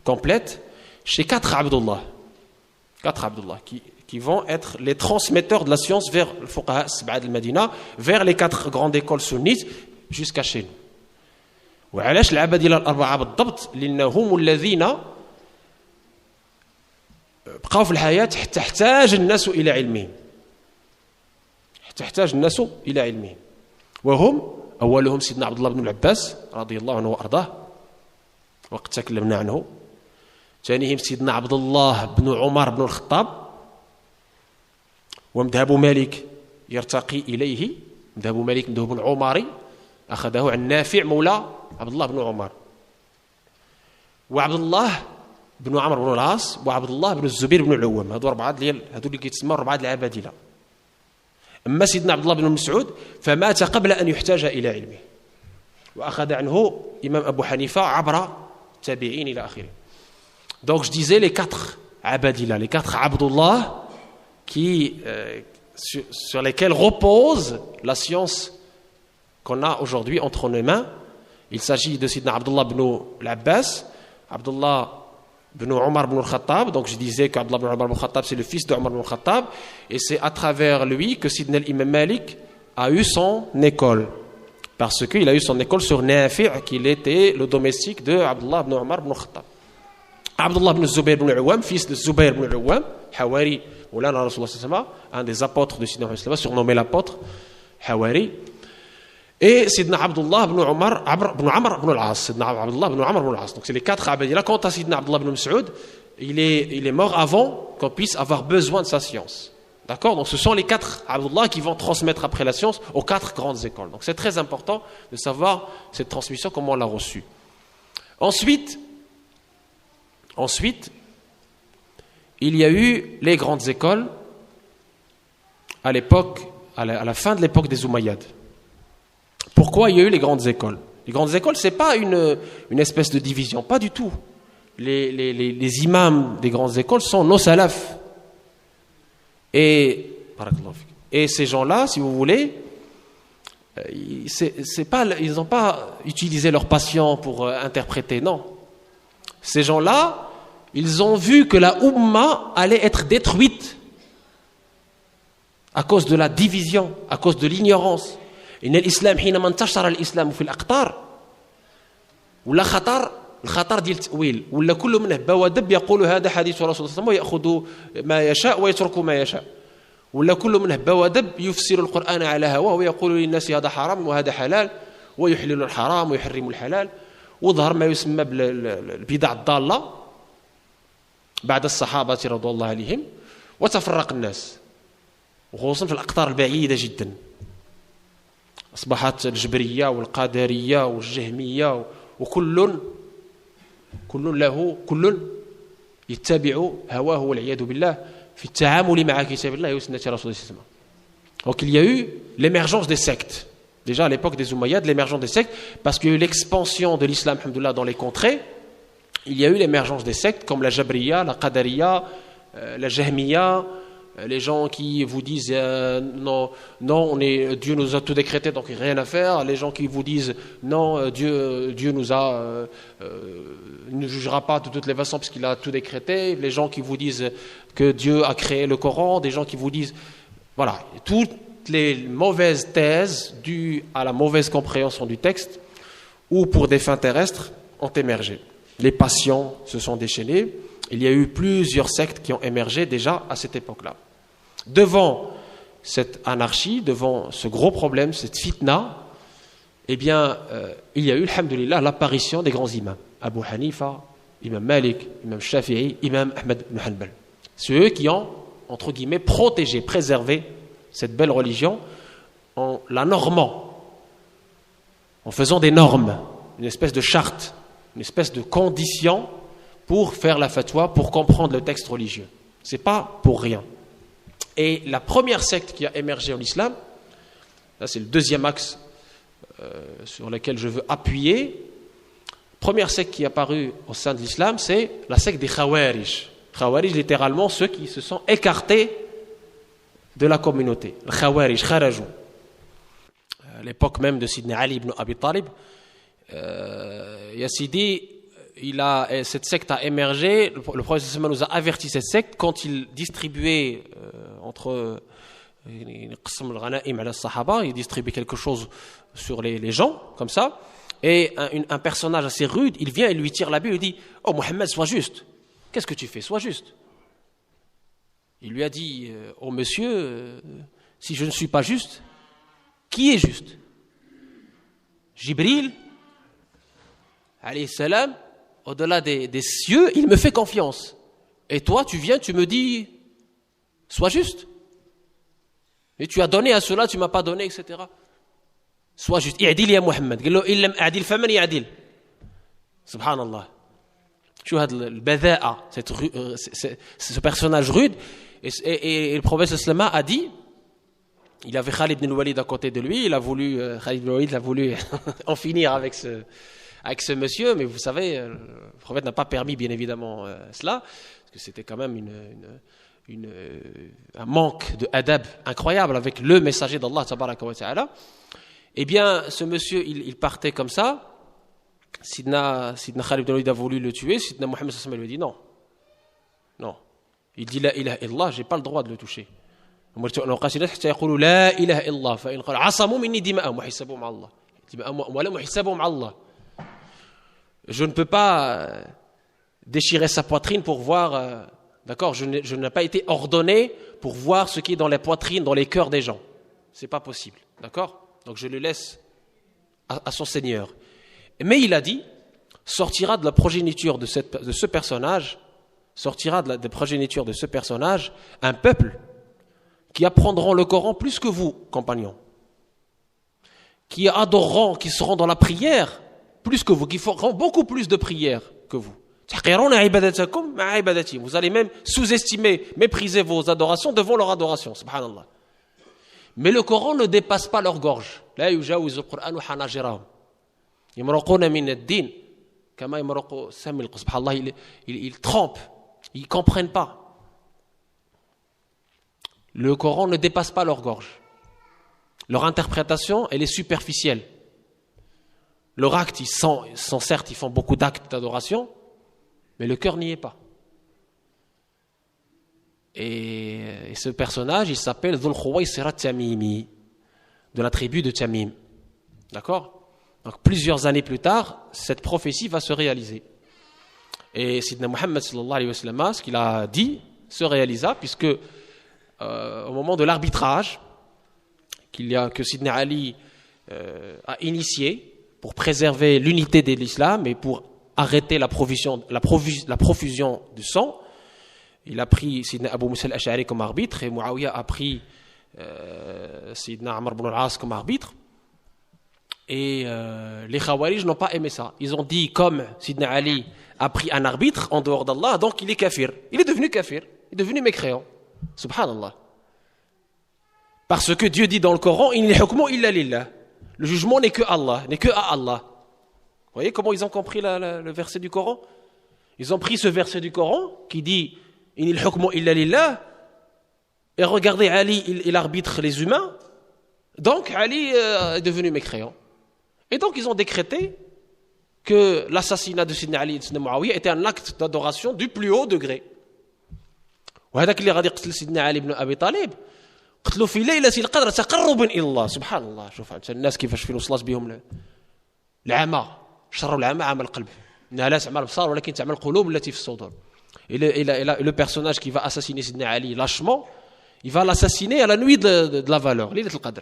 complète chez quatre Abdullah qui vont être les transmetteurs de la science vers le fuqaha sab'a al-Madina, vers les quatre grandes écoles sunnites jusqu'à chez nous. وعلاش العبادلة الأربعة بالضبط؟ لأنهم الذين بقاو في الحياة حتى احتاج الناس إلى علمهم وهم أولهم سيدنا عبد الله بن العباس رضي الله عنه وأرضاه وقد تكلمنا عنه. ثانيهم سيدنا عبد الله بن عمر بن الخطاب، ومذهب مالك يرتقي إليه، مذهب مالك مذهب عمري أخذه عن نافع مولى عبد الله بن عمر، وعبد الله بن عمرو بن العاص، وعبد الله بن الزبير بن العوام. هذو أربعة اللي كيتسموا أربعة العبادلة. أما سيدنا عبد الله بن مسعود فمات قبل أن يحتاج إلى علمه، وأخذ عنه إمام أبو حنيفة عبر تابعين إلى آخره. Donc je disais les quatre Abadila, les quatre Abdullah sur lesquels repose la science qu'on a aujourd'hui entre nos mains. Il s'agit de Sidna Abdullah ibn al-Abbas, Abdullah ibn Omar ibn al-Khattab. Donc je disais qu'Abdullah ibn Omar ibn al-Khattab c'est le fils de Omar ibn al-Khattab, et c'est à travers lui que Sidna l'imam Malik a eu son école, parce qu'il a eu son école sur Nafi', qu'il était le domestique de Abdullah ibn Omar ibn al-Khattab. Abdullah ibn Zubayr ibn al-Awwam, fils de Zubayr ibn al-Awwam, Hawari, Moulana Rasulullah sallallahu alayhi wa sallam, un des apôtres de Sidna Muhammad, surnommé l'apôtre Hawari. Et Sidna Abdullah ibn Omar ibn Amr ibn al-As, Sidna Abdullah ibn Amr ibn al-As. Donc c'est les quatre Abadila. Quant à Sidna Abdullah ibn Mas'ud, il est mort avant qu'on puisse avoir besoin de sa science. D'accord? Donc ce sont les quatre Abdullah qui vont transmettre après la science aux quatre grandes écoles. Donc c'est très important de savoir cette transmission, comment on l'a reçue. Ensuite, il y a eu les grandes écoles à l'époque, à la fin de l'époque des Umayyads. Pourquoi il y a eu les grandes écoles? Les grandes écoles, ce n'est pas une espèce de division, pas du tout. Les imams des grandes écoles sont nos salafs. Et ces gens-là, si vous voulez, ils n'ont pas utilisé leur passion pour interpréter, non. Ces gens-là, ils ont vu que la Ummah allait être détruite à cause de la division, à cause de l'ignorance. إن الإسلام حينما انتشر الإسلام في الأقطار ولا الخطر ديال التأويل ولا كل منه بوادب يقول هذا حديث رسول الله صلى الله عليه وسلم ويأخذ ما يشاء ويترك ما يشاء، ولا كل منه بوادب يفسر القرآن على هواه ويقول للناس هذا حرام وهذا حلال ويحلل الحرام ويحرم الحلال، وظهر ما يسمى بالبدع الضالة بعد الصحابة رضوان الله عليهم، وتفرق الناس وخصوصا في الأقطار البعيدة جدا. أصبحت الجبرية والقادرية والجهمية وكل يتبع هواه والعياذ بالله في التعامل مع كتاب الله وسنة رسول الله صلى الله عليه وسلم. Donc il y a eu l'émergence des sectes. Déjà à l'époque des Umayyads, l'émergence des sectes, parce qu'il y a eu l'expansion de l'islam, alhamdoulilah, dans les contrées, il y a eu l'émergence des sectes comme la Jabriya, la Qadariya, la Jahmiya, les gens qui vous disent non, Dieu nous a tout décrété, donc il n'y a rien à faire. Les gens qui vous disent non, Dieu ne jugera pas de toutes les façons puisqu'il a tout décrété. Les gens qui vous disent que Dieu a créé le Coran, des gens qui vous disent, voilà, toutes les mauvaises thèses dues à la mauvaise compréhension du texte ou pour des fins terrestres ont émergé. Les passions se sont déchaînées. Il y a eu plusieurs sectes qui ont émergé déjà à cette époque-là. Devant cette anarchie, devant ce gros problème, cette fitna, eh bien, il y a eu, alhamdoulilah, l'apparition des grands imams. Abu Hanifa, Imam Malik, Imam Shafi'i, Imam Ahmed ibn Hanbal. Ceux qui ont, entre guillemets, protégé, préservé cette belle religion en la normant, en faisant des normes, une espèce de charte, une espèce de condition pour faire la fatwa, pour comprendre le texte religieux. Ce n'est pas pour rien. Et la première secte qui a émergé en islam, là c'est le deuxième axe sur lequel je veux appuyer, première secte qui est apparue au sein de l'islam, c'est la secte des Khawarij. Khawarij, littéralement, ceux qui se sont écartés de la communauté. Le Khawarij, Kharajou. À l'époque même de Sidna Ali ibn Abi Talib, Yazidi, cette secte a émergé. Le prophète nous a averti cette secte quand il distribuait il distribuait quelque chose sur les gens, comme ça, et un personnage assez rude, il vient et lui tire la Bible et lui dit « Oh Mohammed, sois juste. Qu'est-ce que tu fais? Sois juste. » Il lui a dit « Oh monsieur, si je ne suis pas juste, qui est juste? Jibril, alayhi salam, au-delà des cieux, il me fait confiance. Et toi, tu viens, tu me dis, sois juste. Et tu as donné à cela, tu ne m'as pas donné, etc. Sois juste. I'adil ya Muhammad. قال له إن لم أعدل فمن يعدل. سبحان الله. شو هذا البذاءة, ce personnage rude. Et le prophète sallallahu a dit, il avait Khalid ibn al-Walid à côté de lui, Khalid ibn al-Walid a voulu en finir avec ce monsieur, mais vous savez, le prophète n'a pas permis bien évidemment cela, parce que c'était quand même un manque de adab incroyable avec le messager d'Allah tabaraka wa ta'ala. Eh bien, ce monsieur, il partait comme ça. Sidna Khalid ibn Walid a voulu le tuer. Sidna Mohammed sallallahu alayhi wa sallam lui a dit non. Il dit la ilaha illallah, j'ai pas le droit de le toucher. لا إله إلا الله فإن قال عصموا مني دماءهم وحسابهم على الله دماءهم ولا محسابهم على الله. Je ne peux pas déchirer sa poitrine pour voir, d'accord, je n'ai pas été ordonné pour voir ce qui est dans les poitrines, dans les cœurs des gens. C'est pas possible, d'accord? Donc je le laisse à son Seigneur. Mais il a dit, sortira de la progéniture de ce personnage, un peuple qui apprendront le Coran plus que vous, compagnons, qui adoreront, qui seront dans la prière plus que vous, qui feront beaucoup plus de prières que vous. Vous allez même sous-estimer, mépriser vos adorations devant leur adoration, subhanallah. Mais le Coran ne dépasse pas leur gorge. La yujawizu al-Qur'an wa hanajirahum. Yamruquna min ad-din kama yamruqu samil qus. Subhanallah, ils trempent, ils comprennent pas. Le Coran ne dépasse pas leur gorge. Leur interprétation, elle est superficielle. Leur acte, ils font beaucoup d'actes d'adoration, mais le cœur n'y est pas. Et ce personnage, il s'appelle Dhul Khuwaysira Tamimi, de la tribu de Tamim. D'accord? Donc plusieurs années plus tard, cette prophétie va se réaliser. Et Sidna Muhammad sallallahu alayhi wa sallam, ce qu'il a dit se réalisa, puisque au moment de l'arbitrage que Sidna Ali a initié pour préserver l'unité de l'islam et pour arrêter la profusion du sang, il a pris Sidna Abu Musa al-Ash'ari comme arbitre et Muawiyah a pris Sidna Amr ibn al-As comme arbitre. Et les Khawarij n'ont pas aimé ça. Ils ont dit, comme Sidna Ali a pris un arbitre en dehors d'Allah, donc il est kafir. Il est devenu kafir, il est devenu mécréant. Subhanallah. Parce que Dieu dit dans le Coran, il hukmu illa lillah. Le jugement n'est que Allah, n'est que à Allah. Vous voyez comment ils ont compris le verset du Coran? Ils ont pris ce verset du Coran qui dit il hukmu illa lillah, et regardez, Ali, il arbitre les humains. Donc Ali est devenu mécréant. Et donc ils ont décrété que l'assassinat de Sidna Ali et de Sidna Muawiyah était un acte d'adoration du plus haut degré. وهذاك اللي غادي يقتل سيدنا علي بن ابي طالب قتلوا في ليله القدر تقربا الى الله. سبحان الله. شوف انت الناس كيفاش فين وصلت بهم العمى. شروا العمى عمى القلب انها لا تعمل الابصار ولكن تعمل القلوب التي في الصدور. Et le personnage qui va assassiner Sidna Ali lâchement, il va l'assassiner à la nuit de la valeur, Laylat al-Qadr,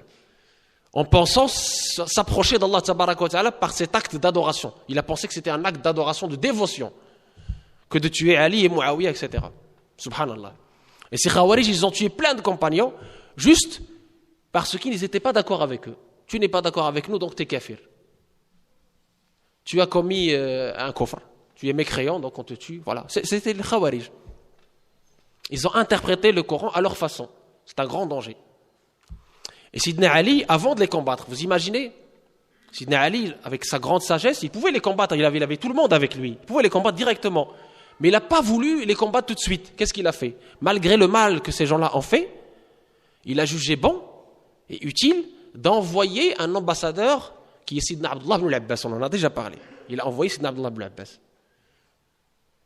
en pensant s'approcher d'Allah tabaraka wa ta'ala par cet acte d'adoration. Il a pensé que c'était un acte d'adoration, de dévotion, que de tuer Ali et Muawiyah, etc. Subhanallah. Et ces Khawarij, ils ont tué plein de compagnons juste parce qu'ils n'étaient pas d'accord avec eux. Tu n'es pas d'accord avec nous, donc tu es kafir. Tu as commis un kufr. Tu es mécréant, donc on te tue. Voilà. C'était les Khawarij. Ils ont interprété le Coran à leur façon. C'est un grand danger. Et Sidna Ali, avant de les combattre, vous imaginez, Sidna Ali, avec sa grande sagesse, il pouvait les combattre. Il avait tout le monde avec lui. Il pouvait les combattre directement. Mais il n'a pas voulu les combattre tout de suite. Qu'est-ce qu'il a fait? Malgré le mal que ces gens-là ont fait, il a jugé bon et utile d'envoyer un ambassadeur qui est Sidna Abdullah ibn al-Abbas. On en a déjà parlé. Il a envoyé Sidna Abdullah ibn al-Abbas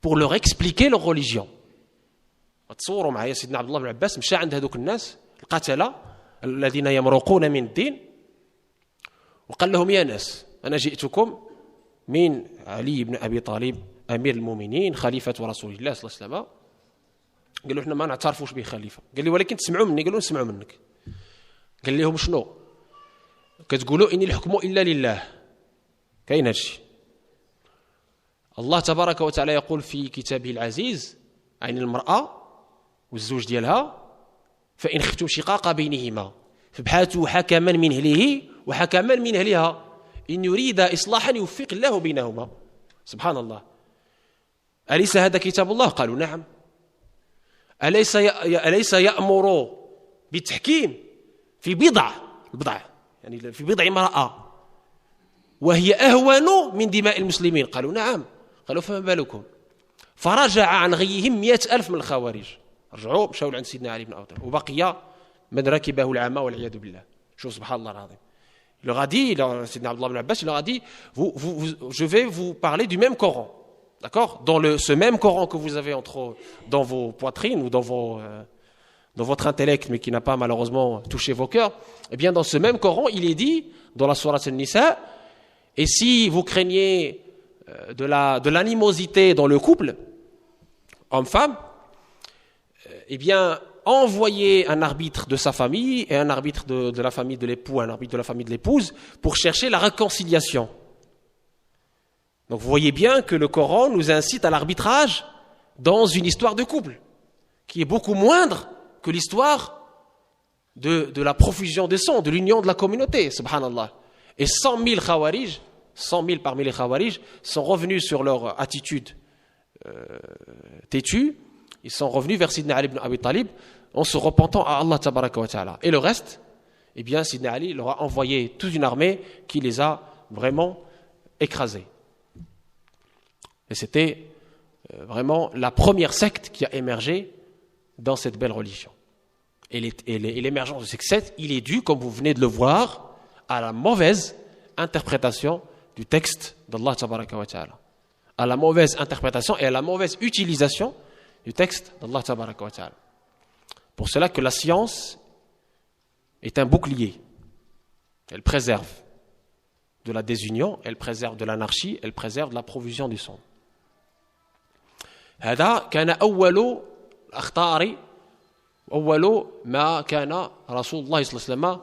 pour leur expliquer leur religion. تصوروا معايا سيدنا عبد الله بن عباس مشى عند هذوك الناس القتلة الذين يمرقون من الدين وقال لهم يا ناس أنا جئتكم من علي بن أبي طالب أمير المؤمنين خليفة رسول الله صلى الله عليه وسلم. قالوا احنا ما نعترفوش به خليفة. قال لي ولكن تسمعوا مني. قالوا نسمعوا منك. قال لهم شنو كتقولوا إني الحكم إلا لله. كاين هادشي. الله تبارك وتعالى يقول في كتابه العزيز عن المرأة والزوج ديالها فإن خفتم شقاق بينهما فابحثوا حكما من أهله وحكما من أهلها إن يريد إصلاحا يوفق الله بينهما. سبحان الله. أليس هذا كتاب الله؟ قالوا نعم. أليس يأمر بالتحكيم في بضع يعني في بضع امرأة وهي أهون من دماء المسلمين؟ قالوا نعم. قالوا فما بالكم؟ فرجع عن غيهم 100,000 من الخوارج. رجعوا مشاو عند سيدنا علي بن أبي طالب وبقي من ركبه العمى والعياذ بالله. شوف سبحان الله العظيم. Il leur a dit, Sidna Abdullah ibn Abbas, il leur a dit, je vais vous parler du même Coran. D'accord? Dans ce même Coran que vous avez dans vos poitrines ou dans votre intellect, mais qui n'a pas malheureusement touché vos cœurs, eh bien dans ce même Coran, il est dit, dans la sourate An-Nisa, et si vous craignez de l'animosité dans le couple, homme-femme, eh bien, envoyer un arbitre de sa famille et un arbitre de la famille de l'époux, un arbitre de la famille de l'épouse, pour chercher la réconciliation. Donc vous voyez bien que le Coran nous incite à l'arbitrage dans une histoire de couple, qui est beaucoup moindre que l'histoire de la profusion des sang, de l'union de la communauté, subhanallah. Et 100 000 Khawarij, 100 000 parmi les Khawarij, sont revenus sur leur attitude têtue. Ils sont revenus vers Sidna Ali ibn Abi Talib en se repentant à Allah tabaraka wa ta'ala. Et le reste, eh bien, Sidna Ali leur a envoyé toute une armée qui les a vraiment écrasés. Et c'était vraiment la première secte qui a émergé dans cette belle religion. Et l'émergence de cette secte, il est dû, comme vous venez de le voir, à la mauvaise interprétation du texte d'Allah tabaraka wa ta'ala. À la mauvaise interprétation et à la mauvaise utilisation du texte d'Allah tabaraka wa ta'ala. Pour cela que la science est un bouclier. Elle préserve de la désunion, elle préserve de l'anarchie, elle préserve de la provision du sang. هذا كان أول الأخطار أول ما كان رسول الله صلى الله عليه وسلم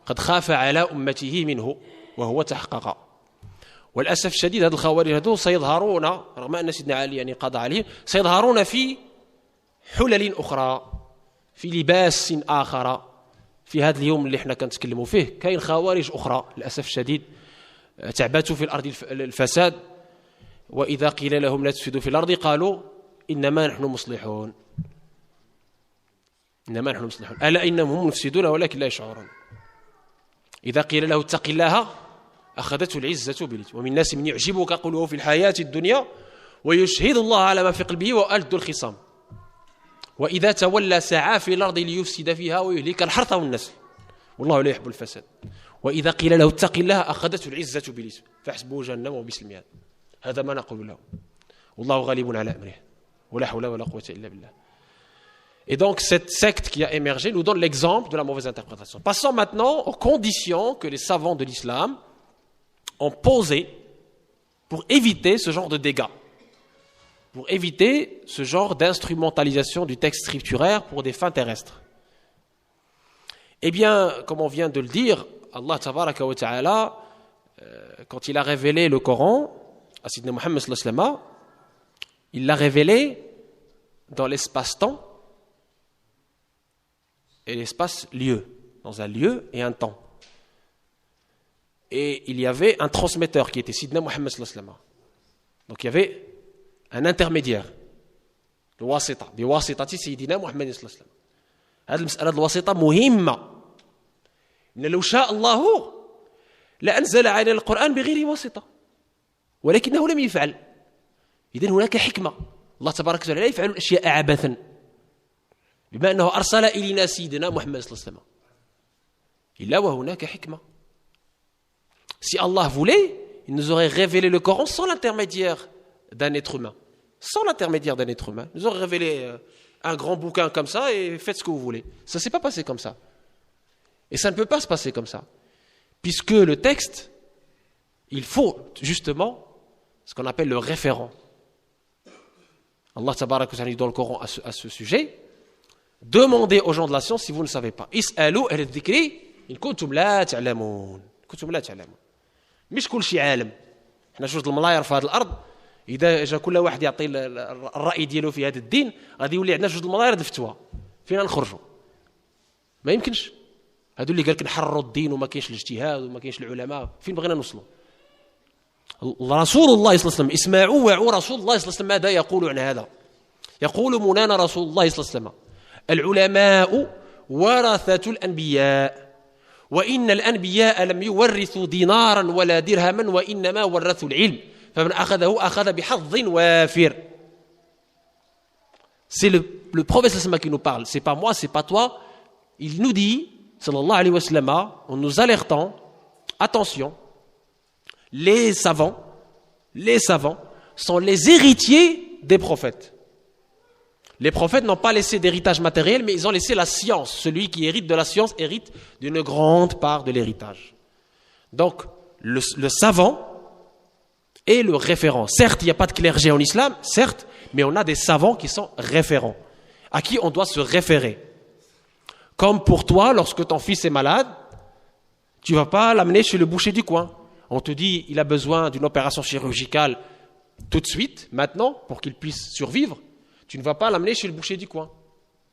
قد خاف على أمته منه وهو تحقق. والأسف الشديد هذا الخوارج هذو سيظهرون رغم أن سيدنا علي يعني قضى عليهم سيظهرون في حلل أخرى في لباس آخر. في هذا اليوم اللي احنا كنتكلموا فيه كاين خوارج أخرى للأسف الشديد تعبثوا في الأرض الفساد وإذا قيل لهم لا تفسدوا في الأرض قالوا إنما نحن مصلحون إنما نحن مصلحون ألا إنهم هم مفسدون ولكن لا يشعرون إذا قيل له اتق الله أخذته العزة بالإثم ومن الناس من يعجبك قوله في الحياة الدنيا ويشهد الله على ما في قلبه وألد الخصام وإذا تولى سعى في الأرض ليفسد فيها ويهلك الحرث والنسل والله لا يحب الفساد وإذا قيل له اتق الله أخذته العزة بالإثم فاحسبه جهنم وبئس المهاد هذا ما نقول له والله غالب على أمره ولا حول ولا قوة إلا بالله. Et donc cette secte qui a émergé nous donne l'exemple de la mauvaise interprétation. Passons maintenant aux conditions que les savants de l'islam ont posées pour éviter ce genre de dégâts, pour éviter ce genre d'instrumentalisation du texte scripturaire pour des fins terrestres. Eh bien, comme on vient de le dire, Allah tabaraka wa ta'ala, quand il a révélé le Coran à Sidna Muhammad sallallahu alayhi wa sallam, il l'a révélé dans l'espace-temps et l'espace-lieu, dans un lieu et un temps. Et il y avait un transmetteur qui était Sidna Muhammad sallallahu alayhi wa sallam. Donc il y avait un intermédiaire, le wasita, bi wasitati Sayyidina Muhammad sallallahu alayhi wa sallam. هذه المسألة الواسطة مهمة. إن لو شاء الله لأنزل علينا القرآن بغير واسطة ولكنه لم يفعل. إذن هناك حكمة. الله تبارك وتعالى لا يفعل الأشياء عبثا بما أنه أرسل إلينا سيدنا محمد صلى الله عليه وسلم إلا وهناك حكمة. Si Allah voulait, il nous aurait révélé le Coran sans l'intermédiaire d'un être humain. Sans l'intermédiaire d'un être humain. Il nous aurait révélé un grand bouquin comme ça et faites ce que vous voulez. Ça ne s'est pas passé comme ça. Et ça ne peut pas se passer comme ça. Puisque le texte, il faut justement ce qu'on appelle le référent. Allah tabaraka wa ta'ala dit dans le Coran à ce sujet, demandez aux gens de la science si vous ne savez pas. Is'alu ahla dhikri in kuntum la ta'lamun. كنتم لا تعلمون مش كل شيء عالم احنا جوج الملاير في هذه الارض اذا جا كل واحد يعطي الراي ديالو في هذا الدين غادي يولي عندنا جوج الملاير د الفتوى فينا نخرجوا ما يمكنش هادو اللي قال لك نحرروا الدين وما كاينش الاجتهاد وما كاينش العلماء فين بغينا نوصلوا رسول الله صلى الله عليه وسلم اسمعوا وعوا رسول الله صلى الله عليه وسلم ماذا يقول عن هذا يقول مولانا رسول الله صلى الله عليه وسلم العلماء ورثة الأنبياء وإن الأنبياء لم يورثوا دينارا ولا درهما وإنما ورثوا العلم فمن أخذه أخذ بحظ وافر. C'est le prophète sallallahu qui nous parle, c'est pas moi, c'est pas toi. Il nous dit, sallallahu alayhi wa sallam, en nous alertant, attention, les savants sont les héritiers des prophètes. Les prophètes n'ont pas laissé d'héritage matériel, mais ils ont laissé la science. Celui qui hérite de la science hérite d'une grande part de l'héritage. Donc, le savant est le référent. Certes, il n'y a pas de clergé en islam, certes, mais on a des savants qui sont référents, à qui on doit se référer. Comme pour toi, lorsque ton fils est malade, tu ne vas pas l'amener chez le boucher du coin. On te dit, il a besoin d'une opération chirurgicale tout de suite, maintenant, pour qu'il puisse survivre. Tu ne vas pas l'amener chez le boucher du coin.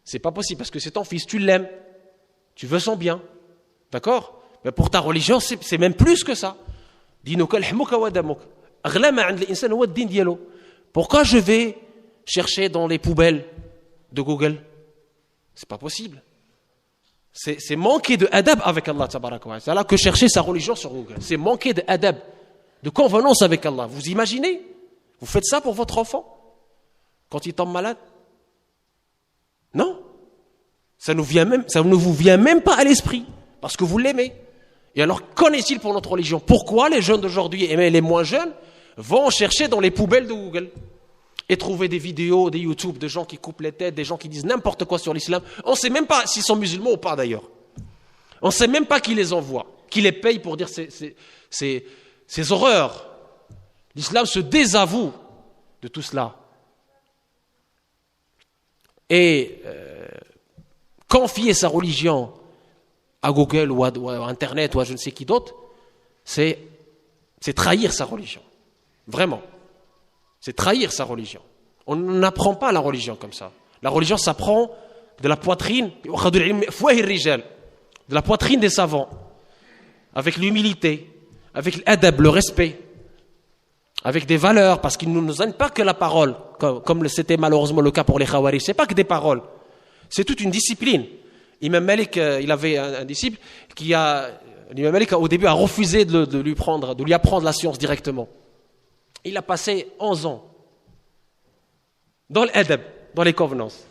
C'est pas possible parce que c'est ton fils, tu l'aimes. Tu veux son bien. D'accord? Mais pour ta religion, c'est même plus que ça. Pourquoi je vais chercher dans les poubelles de Google? C'est pas possible. C'est manquer de adab avec Allah tabaraka wa ta'ala que chercher sa religion sur Google. C'est manquer de adab, de convenance avec Allah. Vous imaginez? Vous faites ça pour votre enfant? Quand il tombe malade? Non. Ça ne vous vient même pas à l'esprit, parce que vous l'aimez. Et alors, qu'en est-il pour notre religion? Pourquoi les jeunes d'aujourd'hui, et même les moins jeunes, vont chercher dans les poubelles de Google et trouver des vidéos, des YouTube, de gens qui coupent les têtes, des gens qui disent n'importe quoi sur l'islam? On ne sait même pas s'ils sont musulmans ou pas d'ailleurs. On ne sait même pas qui les envoie, qui les paye pour dire ces horreurs. L'islam se désavoue de tout cela. Et confier sa religion à Google ou à Internet ou à je ne sais qui d'autre, c'est trahir sa religion. Vraiment. C'est trahir sa religion. On n'apprend pas la religion comme ça. La religion s'apprend de la poitrine, de la poitrine des savants, avec l'humilité, avec l'adab, le respect, avec des valeurs, parce qu'il ne nous donne pas que la parole, comme c'était malheureusement le cas pour les Khawarij. C'est pas que des paroles, c'est toute une discipline. Imam Malik, il avait un disciple L'imam Malik au début a refusé de lui apprendre la science directement. Il a passé 11 ans dans l'adab, dans les convenances.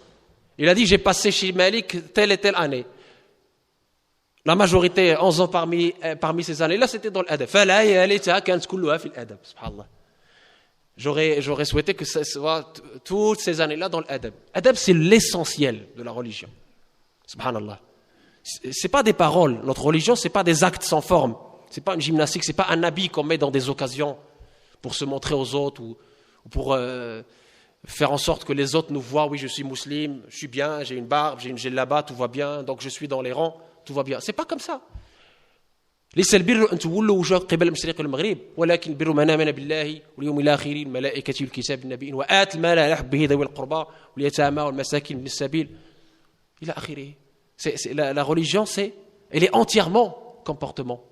Il a dit, j'ai passé chez Malik telle et telle année. La majorité, 11 ans parmi ces années-là, c'était dans l'adab. J'aurais souhaité que ce soit toutes ces années-là dans l'adab. Adab, c'est l'essentiel de la religion. Subhanallah. C'est pas des paroles. Notre religion, c'est pas des actes sans forme. C'est pas une gymnastique, c'est pas un habit qu'on met dans des occasions pour se montrer aux autres ou pour faire en sorte que les autres nous voient. Oui, je suis musulman, je suis bien, j'ai une barbe, j'ai une djellaba, tout va bien, donc je suis dans les rangs, tout va bien. C'est pas comme ça. ليس البر أن تولوا وجوهكم قبل المشرق والمغرب ولكن البر من آمن بالله واليوم الآخر الملائكة والكتاب والنبيين وآتى المال على حبه ذوي القربى واليتامى والمساكين من السبيل إلى آخره. La religion, elle est entièrement comportement.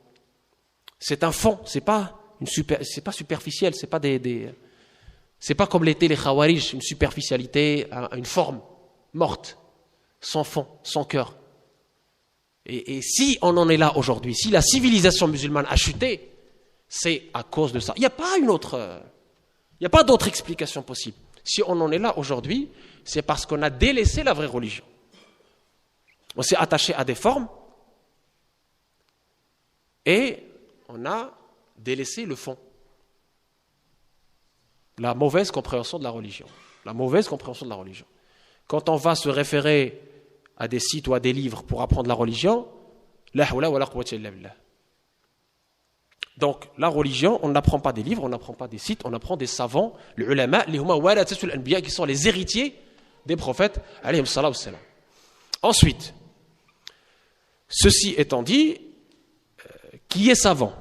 C'est un fond, c'est pas superficiel, c'est pas comme l'étaient les Khawarij, une superficialité, une forme morte, sans fond, sans cœur. Et si on en est là aujourd'hui, si la civilisation musulmane a chuté, c'est à cause de ça. Il n'y a pas d'autre explication possible. Si on en est là aujourd'hui, c'est parce qu'on a délaissé la vraie religion. On s'est attaché à des formes et on a délaissé le fond. La mauvaise compréhension de la religion. Quand on va se référer à des sites ou à des livres pour apprendre la religion, la hawla wa la quwwata illa billah. Donc, la religion, on n'apprend pas des livres, on n'apprend pas des sites, on apprend des savants, les ulama, les huma warathatul anbiya, qui sont les héritiers des prophètes, alayhim salam. Ensuite, ceci étant dit, qui est savant?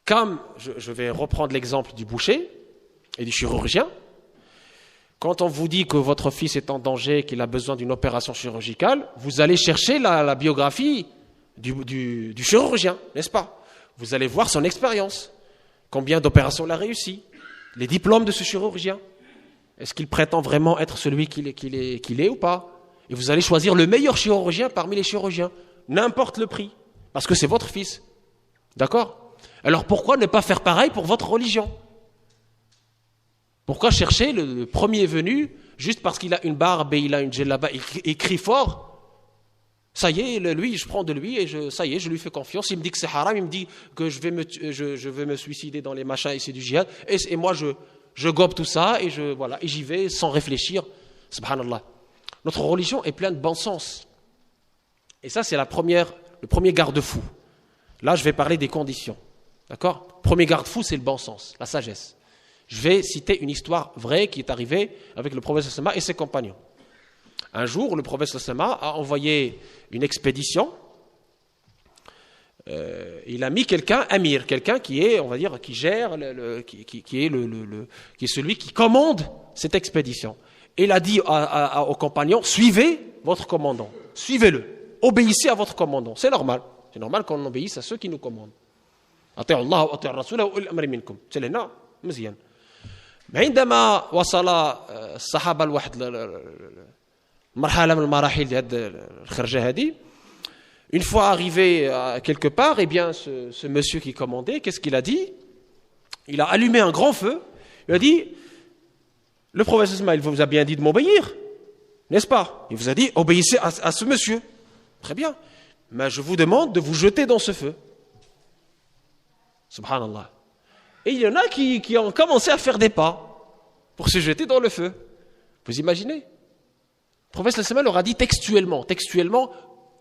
Comme je vais reprendre l'exemple du boucher et du chirurgien, quand on vous dit que votre fils est en danger, qu'il a besoin d'une opération chirurgicale, vous allez chercher la biographie du chirurgien, n'est-ce pas? Vous allez voir son expérience, combien d'opérations il a réussi, les diplômes de ce chirurgien. Est-ce qu'il prétend vraiment être celui qu'il est ou pas? Et vous allez choisir le meilleur chirurgien parmi les chirurgiens, n'importe le prix, parce que c'est votre fils. D'accord? Alors pourquoi ne pas faire pareil pour votre religion? Pourquoi chercher le premier venu juste parce qu'il a une barbe et il a une djellaba, il crie fort? Ça y est, lui, je prends de lui et je lui fais confiance. Il me dit que c'est haram, il me dit que je vais me suicider dans les machins et c'est du djihad. Et moi, je gobe tout ça et j'y vais sans réfléchir. Subhanallah. Notre religion est pleine de bon sens. Et ça, c'est le premier garde-fou. Là, je vais parler des conditions. D'accord? Premier garde-fou, c'est le bon sens, la sagesse. Je vais citer une histoire vraie qui est arrivée avec le prophète sallallahu alayhi wa sallam et ses compagnons. Un jour, le prophète sallallahu alayhi wa sallam a envoyé une expédition. Il a mis quelqu'un, Amir, quelqu'un qui est, on va dire, qui gère, qui est celui qui commande cette expédition. Et il a dit aux compagnons, suivez votre commandant, suivez-le, obéissez à votre commandant. C'est normal qu'on obéisse à ceux qui nous commandent. أطيعوا الله وأطيعوا الرسول وأولي الأمر منكم. تلنا مزيان. عندما وصل الصحابة لواحد مرحلة من المراحل هذه الخرجة هذه, une fois arrivé quelque part, eh bien ce monsieur qui commandait, qu'est-ce qu'il a dit? Il a allumé un grand feu. Il a dit, le prophète il vous a bien dit de m'obéir, n'est-ce pas? Il vous a dit, obéissez à ce monsieur. Très bien. Mais je vous demande de vous jeter dans ce feu. Subhanallah. Et il y en a qui ont commencé à faire des pas pour se jeter dans le feu. Vous imaginez? Le prophète sallallahu alayhi wa sallam leur a dit textuellement,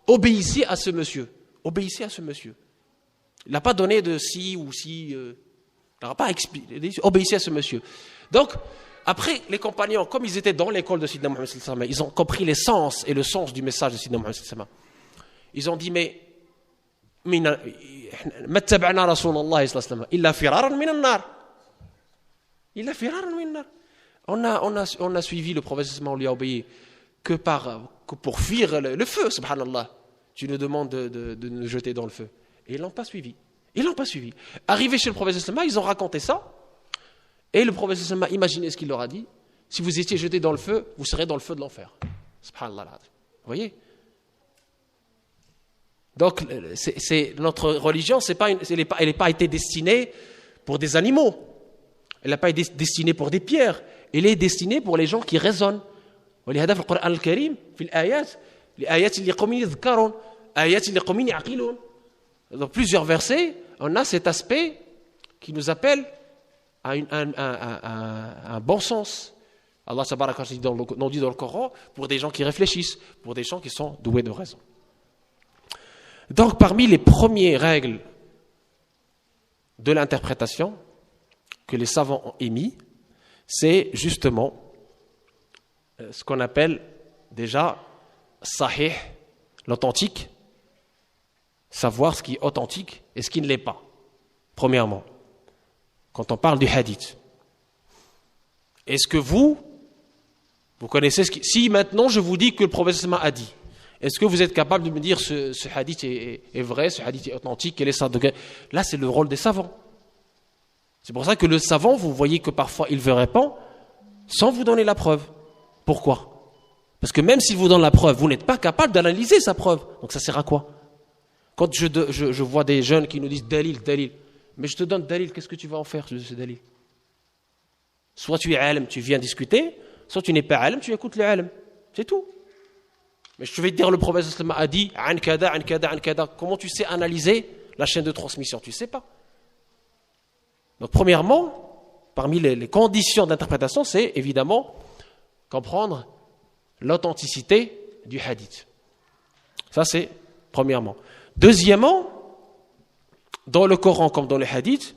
obéissez à ce monsieur. Obéissez à ce monsieur. Il n'a pas donné de si ou si. Il n'a pas expliqué. Il a dit, obéissez à ce monsieur. Donc, après, les compagnons, comme ils étaient dans l'école de Sidna Muhammad sallallahu alayhi wa sallam, ils ont compris l'essence et le sens du message de Sidna Muhammad sallallahu alayhi wa sallam. Ils ont dit, mais ما اتبعنا رسول الله صلى الله عليه وسلم إلا فرارا من النار. On a suivi le prophète, on lui a obéi que pour fuir le feu, subhanallah. Tu nous demandes de nous jeter dans le feu. Et ils l'ont pas suivi. Arrivé chez le prophète sallallahu alayhi wa sallam, ils ont raconté ça. Et le prophète sallallahu alayhi wa sallam, imaginez ce qu'il leur a dit. Si vous étiez jeté dans le feu, vous serez dans le feu de l'enfer. Subhanallah. Vous voyez? Donc, notre religion, elle n'a pas été destinée pour des animaux. Elle n'a pas été destinée pour des pierres. Elle est destinée pour les gens qui raisonnent. ولهذا في القرآن الكريم في الآيات لآيات لقوم يذكرون آيات لقوم يعقلون. Dans plusieurs versets, on a cet aspect qui nous appelle à un bon sens. Allah tabaraka nous dit dans le Coran pour des gens qui réfléchissent, pour des gens qui sont doués de raison. Donc, parmi les premières règles de l'interprétation que les savants ont émis, c'est justement ce qu'on appelle déjà sahih, l'authentique, savoir ce qui est authentique et ce qui ne l'est pas. Premièrement, quand on parle du hadith, est-ce que vous connaissez si maintenant je vous dis que le prophète a dit, est-ce que vous êtes capable de me dire ce hadith est vrai, ce hadith est authentique, quel est ça? Là, c'est le rôle des savants. C'est pour ça que le savant, vous voyez que parfois il vous répond sans vous donner la preuve. Pourquoi? Parce que même s'il vous donne la preuve, vous n'êtes pas capable d'analyser sa preuve. Donc ça sert à quoi? Quand je vois des jeunes qui nous disent dalil, mais je te donne dalil, qu'est-ce que tu vas en faire de ce dalil? Soit tu es alim, tu viens discuter, soit tu n'es pas alim, tu écoutes le alim. C'est tout. Mais je vais te dire, le prophète a dit an kada. Comment tu sais analyser la chaîne de transmission? Tu ne sais pas. Donc, premièrement, parmi les conditions d'interprétation, c'est évidemment comprendre l'authenticité du hadith. Ça, c'est premièrement. Deuxièmement, dans le Coran comme dans le hadith,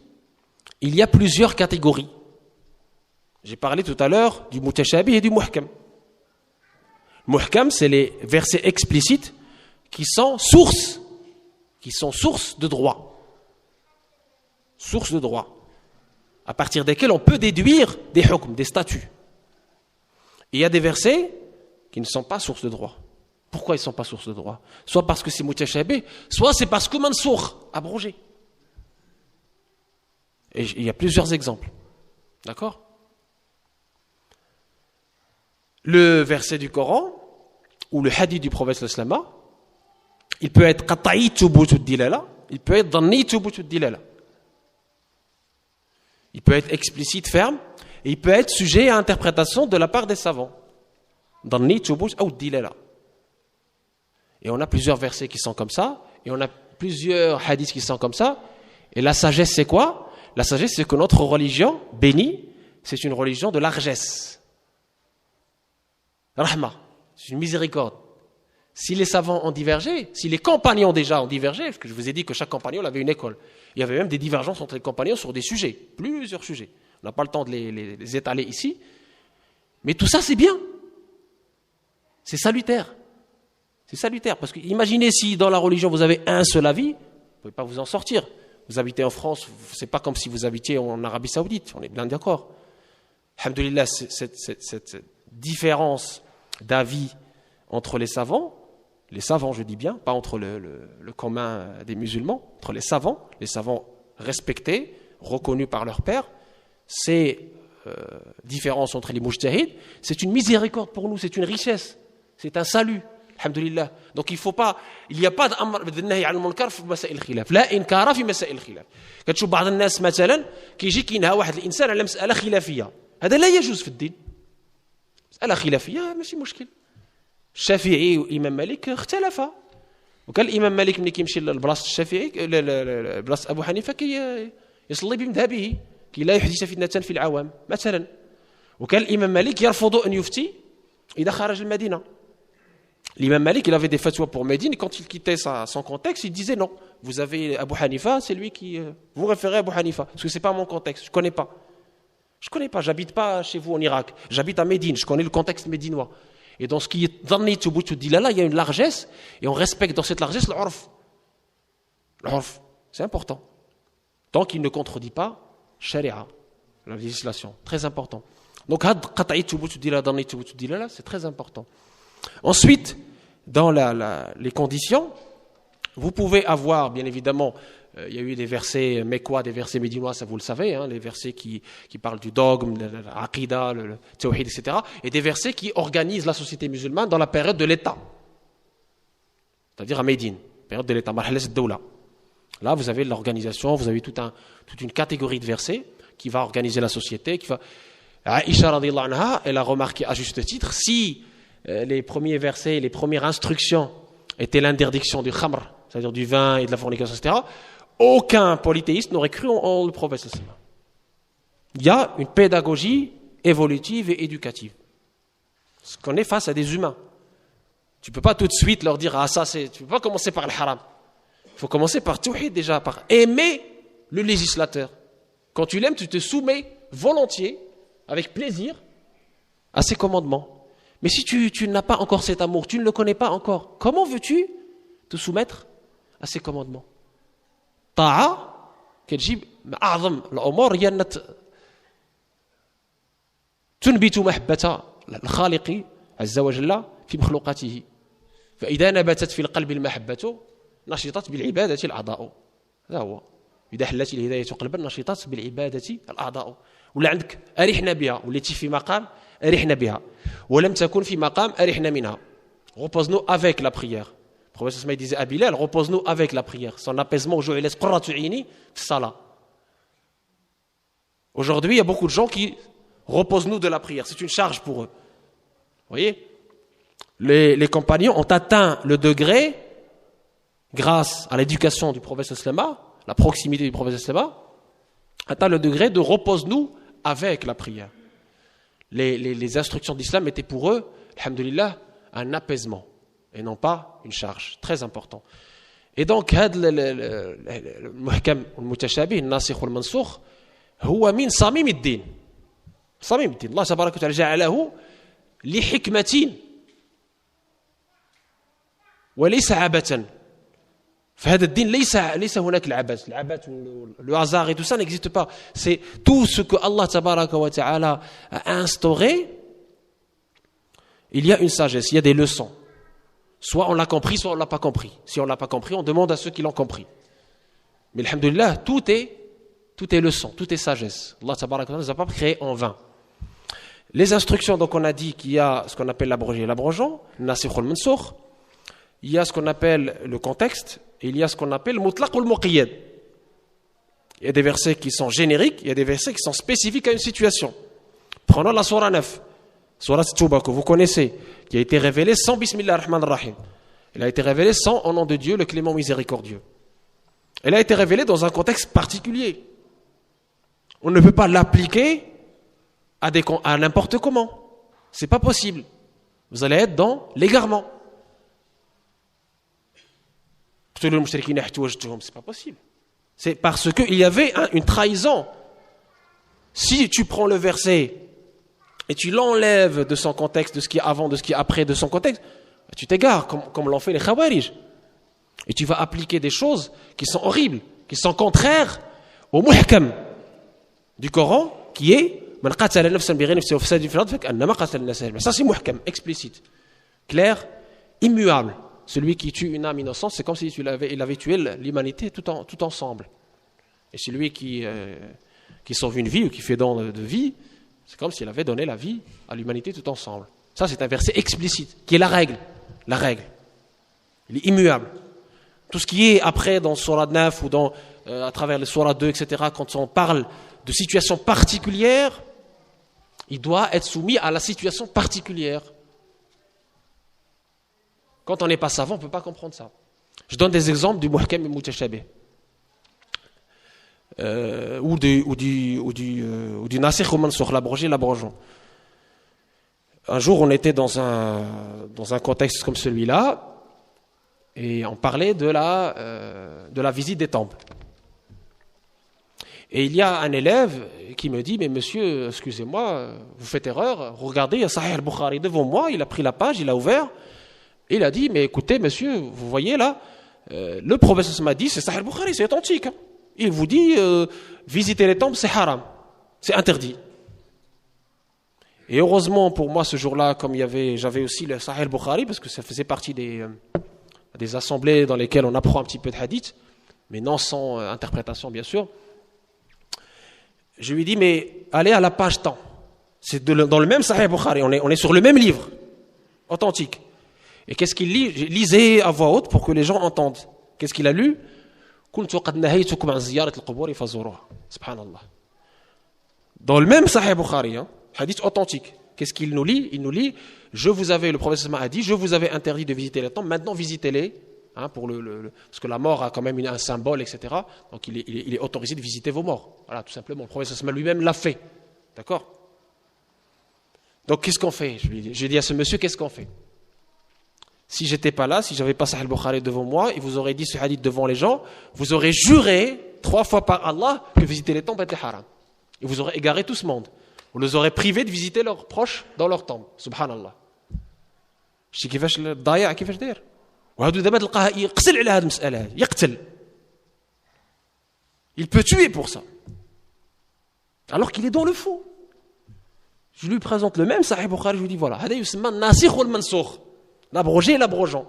il y a plusieurs catégories. J'ai parlé tout à l'heure du mutashabih et du muhkam. Muhkam, c'est les versets explicites qui sont source de droit. Source de droit. À partir desquels on peut déduire des hukm, des statuts. Et il y a des versets qui ne sont pas source de droit. Pourquoi ils ne sont pas source de droit? Soit parce que c'est mutashabih, soit c'est parce que mansour, abrogé. Et il y a plusieurs exemples. D'accord? Le verset du Coran ou le hadith du prophète sallallahu alayhi wa sallam, il peut être qata'i thubut ad-dilala, il peut être dhanni thubut ad-dilala. Il peut être explicite, ferme, et il peut être sujet à interprétation de la part des savants. Dhanni thubut ou ad-dilala. Et on a plusieurs versets qui sont comme ça, et on a plusieurs hadiths qui sont comme ça. Et la sagesse, c'est quoi? La sagesse, c'est que notre religion bénie, c'est une religion de largesse. Rahma, c'est une miséricorde. Si les savants ont divergé, si les compagnons déjà ont divergé, parce que je vous ai dit que chaque compagnon avait une école, il y avait même des divergences entre les compagnons sur des sujets, plusieurs sujets. On n'a pas le temps de les étaler ici. Mais tout ça, c'est bien. C'est salutaire. C'est salutaire, parce que imaginez si dans la religion vous avez un seul avis, vous ne pouvez pas vous en sortir. Vous habitez en France, c'est pas comme si vous habitiez en Arabie Saoudite, on est bien d'accord. Alhamdulillah, cette différence d'avis entre les savants je dis bien, pas entre le commun des musulmans, entre les savants respectés, reconnus par leur père, ces différences entre les mujtahids, c'est une miséricorde pour nous, c'est une richesse, c'est un salut. Alhamdulillah. Donc il n'y a pas d'amr بالنهي عن المنكر في مسائل الخلاف لا إنكار في مسائل الخلاف. كتشوف بعض الناس مثلا كيجي كينهى واحد الإنسان على مسألة خلافية هذا لا يجوز في الدين. مسألة خلافية ماشي مشكل. الشافعي والإمام مالك اختلفا وكان الإمام مالك ملي كيمشي لبلاصة الشافعي لبلاصة أبو حنيفة يصلي بمذهبه كي لا يحدث فتنة في العوام مثلا وكان الإمام مالك يرفض أن يفتي إذا خرج المدينة. L'imam Malik, il avait des fatwas pour Médine, et quand il quittait son contexte, il disait non. Vous avez Abu Hanifa, c'est lui qui. Vous référez à Abu Hanifa, parce que ce n'est pas mon contexte, je ne connais pas. Je ne connais pas, j'habite pas chez vous en Irak, j'habite à Médine, je connais le contexte médinois. Et dans ce qui est dhanni thubut ad-dilala, il y a une largesse, et on respecte dans cette largesse l'urf. L'urf, c'est important. Tant qu'il ne contredit pas sharia, la législation, très important. Donc, qata'i thubut ad-dilala, dhanni thubut ad-dilala, c'est très important. Ensuite, dans les conditions, Vous pouvez avoir, bien évidemment, il y a eu des versets mécois, des versets médinois, ça vous le savez, les versets qui parlent du dogme, de l'aqida, le tawhid, etc. Et des versets qui organisent la société musulmane dans la période de l'État. C'est-à-dire à Médine, période de l'État, Marhalas ad-Dawla. Là, vous avez l'organisation, vous avez toute une catégorie de versets qui va organiser la société. Aïcha radhiyallahu anha, elle a remarqué à juste titre, si les premiers versets, les premières instructions étaient l'interdiction du khamr, c'est-à-dire du vin et de la fornication, etc., aucun polythéiste n'aurait cru en le prophète. Il y a une pédagogie évolutive et éducative. Parce qu'on est face à des humains. Tu ne peux pas tout de suite leur dire, tu ne peux pas commencer par le haram. Il faut commencer par tawhid déjà, par aimer le législateur. Quand tu l'aimes, tu te soumets volontiers, avec plaisir, à ses commandements. Mais si tu n'as pas encore cet amour, tu ne le connais pas encore, comment veux-tu te soumettre à ses commandements? Ta'a, كتجيب من أعظم الأمور هي أن تنبت محبة الخالق عز وجل في مخلوقاته. فإذا نبتت في القلب المحبة نشطت بالعبادة الأعضاء. هذا هو. إذا حلت الهداية قلبا نشطت بالعبادة الأعضاء. ولا عندك أرحنا بها وليتي في مقام أرحنا بها ولم تكن في مقام أرحنا منها. Repose-nous avec la prière. Le prophète Ismaïl disait à Bilal, repose-nous avec la prière. Son apaisement au jour il laisse qurratu aini fi salat. Aujourd'hui, il y a beaucoup de gens qui repose-nous de la prière. C'est une charge pour eux. Vous voyez, les compagnons ont atteint le degré, grâce à l'éducation du prophète sallallahu, la proximité du prophète sallallahu, atteint le degré de repose-nous avec la prière. Les instructions d'islam étaient pour eux, alhamdulillah, un apaisement et non pas une charge. Très important. Et donc, le muhkam, le mutashabih, le nasikh ou le mansoukh, هو من صميم الدين. صميم الدين. الله تبارك وتعالى جعله لحكمة وليس عبثا. فهذا الدين ليس هناك العبث le hasard et tout ça n'existe pas. C'est tout ce que Allah tabaraka wa ta'ala a instauré. Il y a une sagesse, il y a des leçons. Soit on l'a compris, soit on l'a pas compris. Si on l'a pas compris, on demande à ceux qui l'ont compris. Mais alhamdulillah, tout est leçon, tout est sagesse. Allah tabaraka wa ta'ala ne nous a pas créé en vain. Les instructions, donc on a dit qu'il y a ce qu'on appelle l'abrogé et l'abrogeant, nasikh ou mansoukh. Il y a ce qu'on appelle le contexte, et il y a ce qu'on appelle le mutlaq ou le muqayyad. Il y a des versets qui sont génériques, il y a des versets qui sont spécifiques à une situation. Prenons la sourate 9, sourate Tawbah que vous connaissez, qui a été révélée sans Bismillah ar-Rahman ar-Rahim. Elle a été révélée sans au nom de Dieu, le clément miséricordieux. Elle a été révélée dans un contexte particulier. On ne peut pas l'appliquer à n'importe comment. C'est pas possible. Vous allez être dans l'égarement. C'est pas possible. C'est parce qu'il y avait une trahison. Si tu prends le verset et tu l'enlèves de son contexte, de ce qui est avant, de ce qui est après, de son contexte, tu t'égares, comme l'ont fait les Khawarij. Et tu vas appliquer des choses qui sont horribles, qui sont contraires au muhkam du Coran, qui est ça c'est muhkam, explicite, clair, immuable. Celui qui tue une âme innocente, c'est comme si il avait tué l'humanité tout ensemble. Et celui qui sauve une vie ou qui fait don de vie, c'est comme s'il avait donné la vie à l'humanité tout ensemble. Ça, c'est un verset explicite, qui est la règle. La règle. Il est immuable. Tout ce qui est après dans Surah 9 ou à travers les Surah 2, etc., quand on parle de situations particulières, il doit être soumis à la situation particulière. Quand on n'est pas savant, on ne peut pas comprendre ça. Je donne des exemples du muhkam et mutashabih. Ou du nasikh ou mansoukh, l'abrogé, l'abrogeant. Un jour, on était dans un contexte comme celui-là, et on parlait de la visite des temples. Et il y a un élève qui me dit, mais monsieur, excusez-moi, vous faites erreur, regardez, il y a Sahih al-Bukhari devant moi, il a pris la page, il a ouvert, et il a dit, mais écoutez, monsieur, vous voyez là, le prophète m'a dit, c'est Sahih al-Bukhari, c'est authentique. Hein. Il vous dit, visiter les temples, c'est haram, c'est interdit. Et heureusement pour moi, ce jour-là, comme j'avais aussi le Sahih al-Bukhari, parce que ça faisait partie des des assemblées dans lesquelles on apprend un petit peu de hadith, mais non sans interprétation bien sûr. Je lui dis, mais allez à la page tant. C'est dans le même Sahih Bukhari, on est sur le même livre, authentique. Et qu'est-ce qu'il lit? Lisez à voix haute pour que les gens entendent. Qu'est-ce qu'il a lu? Subhanallah. Dans le même Sahih Bukhari, hadith authentique. Qu'est-ce qu'il nous lit? Il nous lit, le prophète a dit, je vous avais interdit de visiter les tombes, maintenant visitez-les, parce que la mort a quand même un symbole, etc. Donc il est autorisé de visiter vos morts. Voilà, tout simplement. Le prophète lui-même l'a fait. D'accord? Donc qu'est-ce qu'on fait? Je dis à ce monsieur, qu'est-ce qu'on fait? Si j'étais pas là, si j'avais pas Sahih Bukhari devant moi, et vous aurez dit ce hadith devant les gens, vous aurez juré 3 fois par Allah que visiter les tombes était haram. Et vous aurez égaré tout ce monde. Vous les aurez privés de visiter leurs proches dans leur tombe. Subhanallah. Je dis كيفاش الضايع كيفاش داير وهادو دابا تلقاه يقتل على هذه المسألة يقتل. Il peut tuer pour ça. Alors qu'il est dans le faux. Je lui présente le même Sahih Bukhari, je lui dis voilà, هذا يسمى الناسخ والمنسوخ. L'abrogé et l'abrogeant.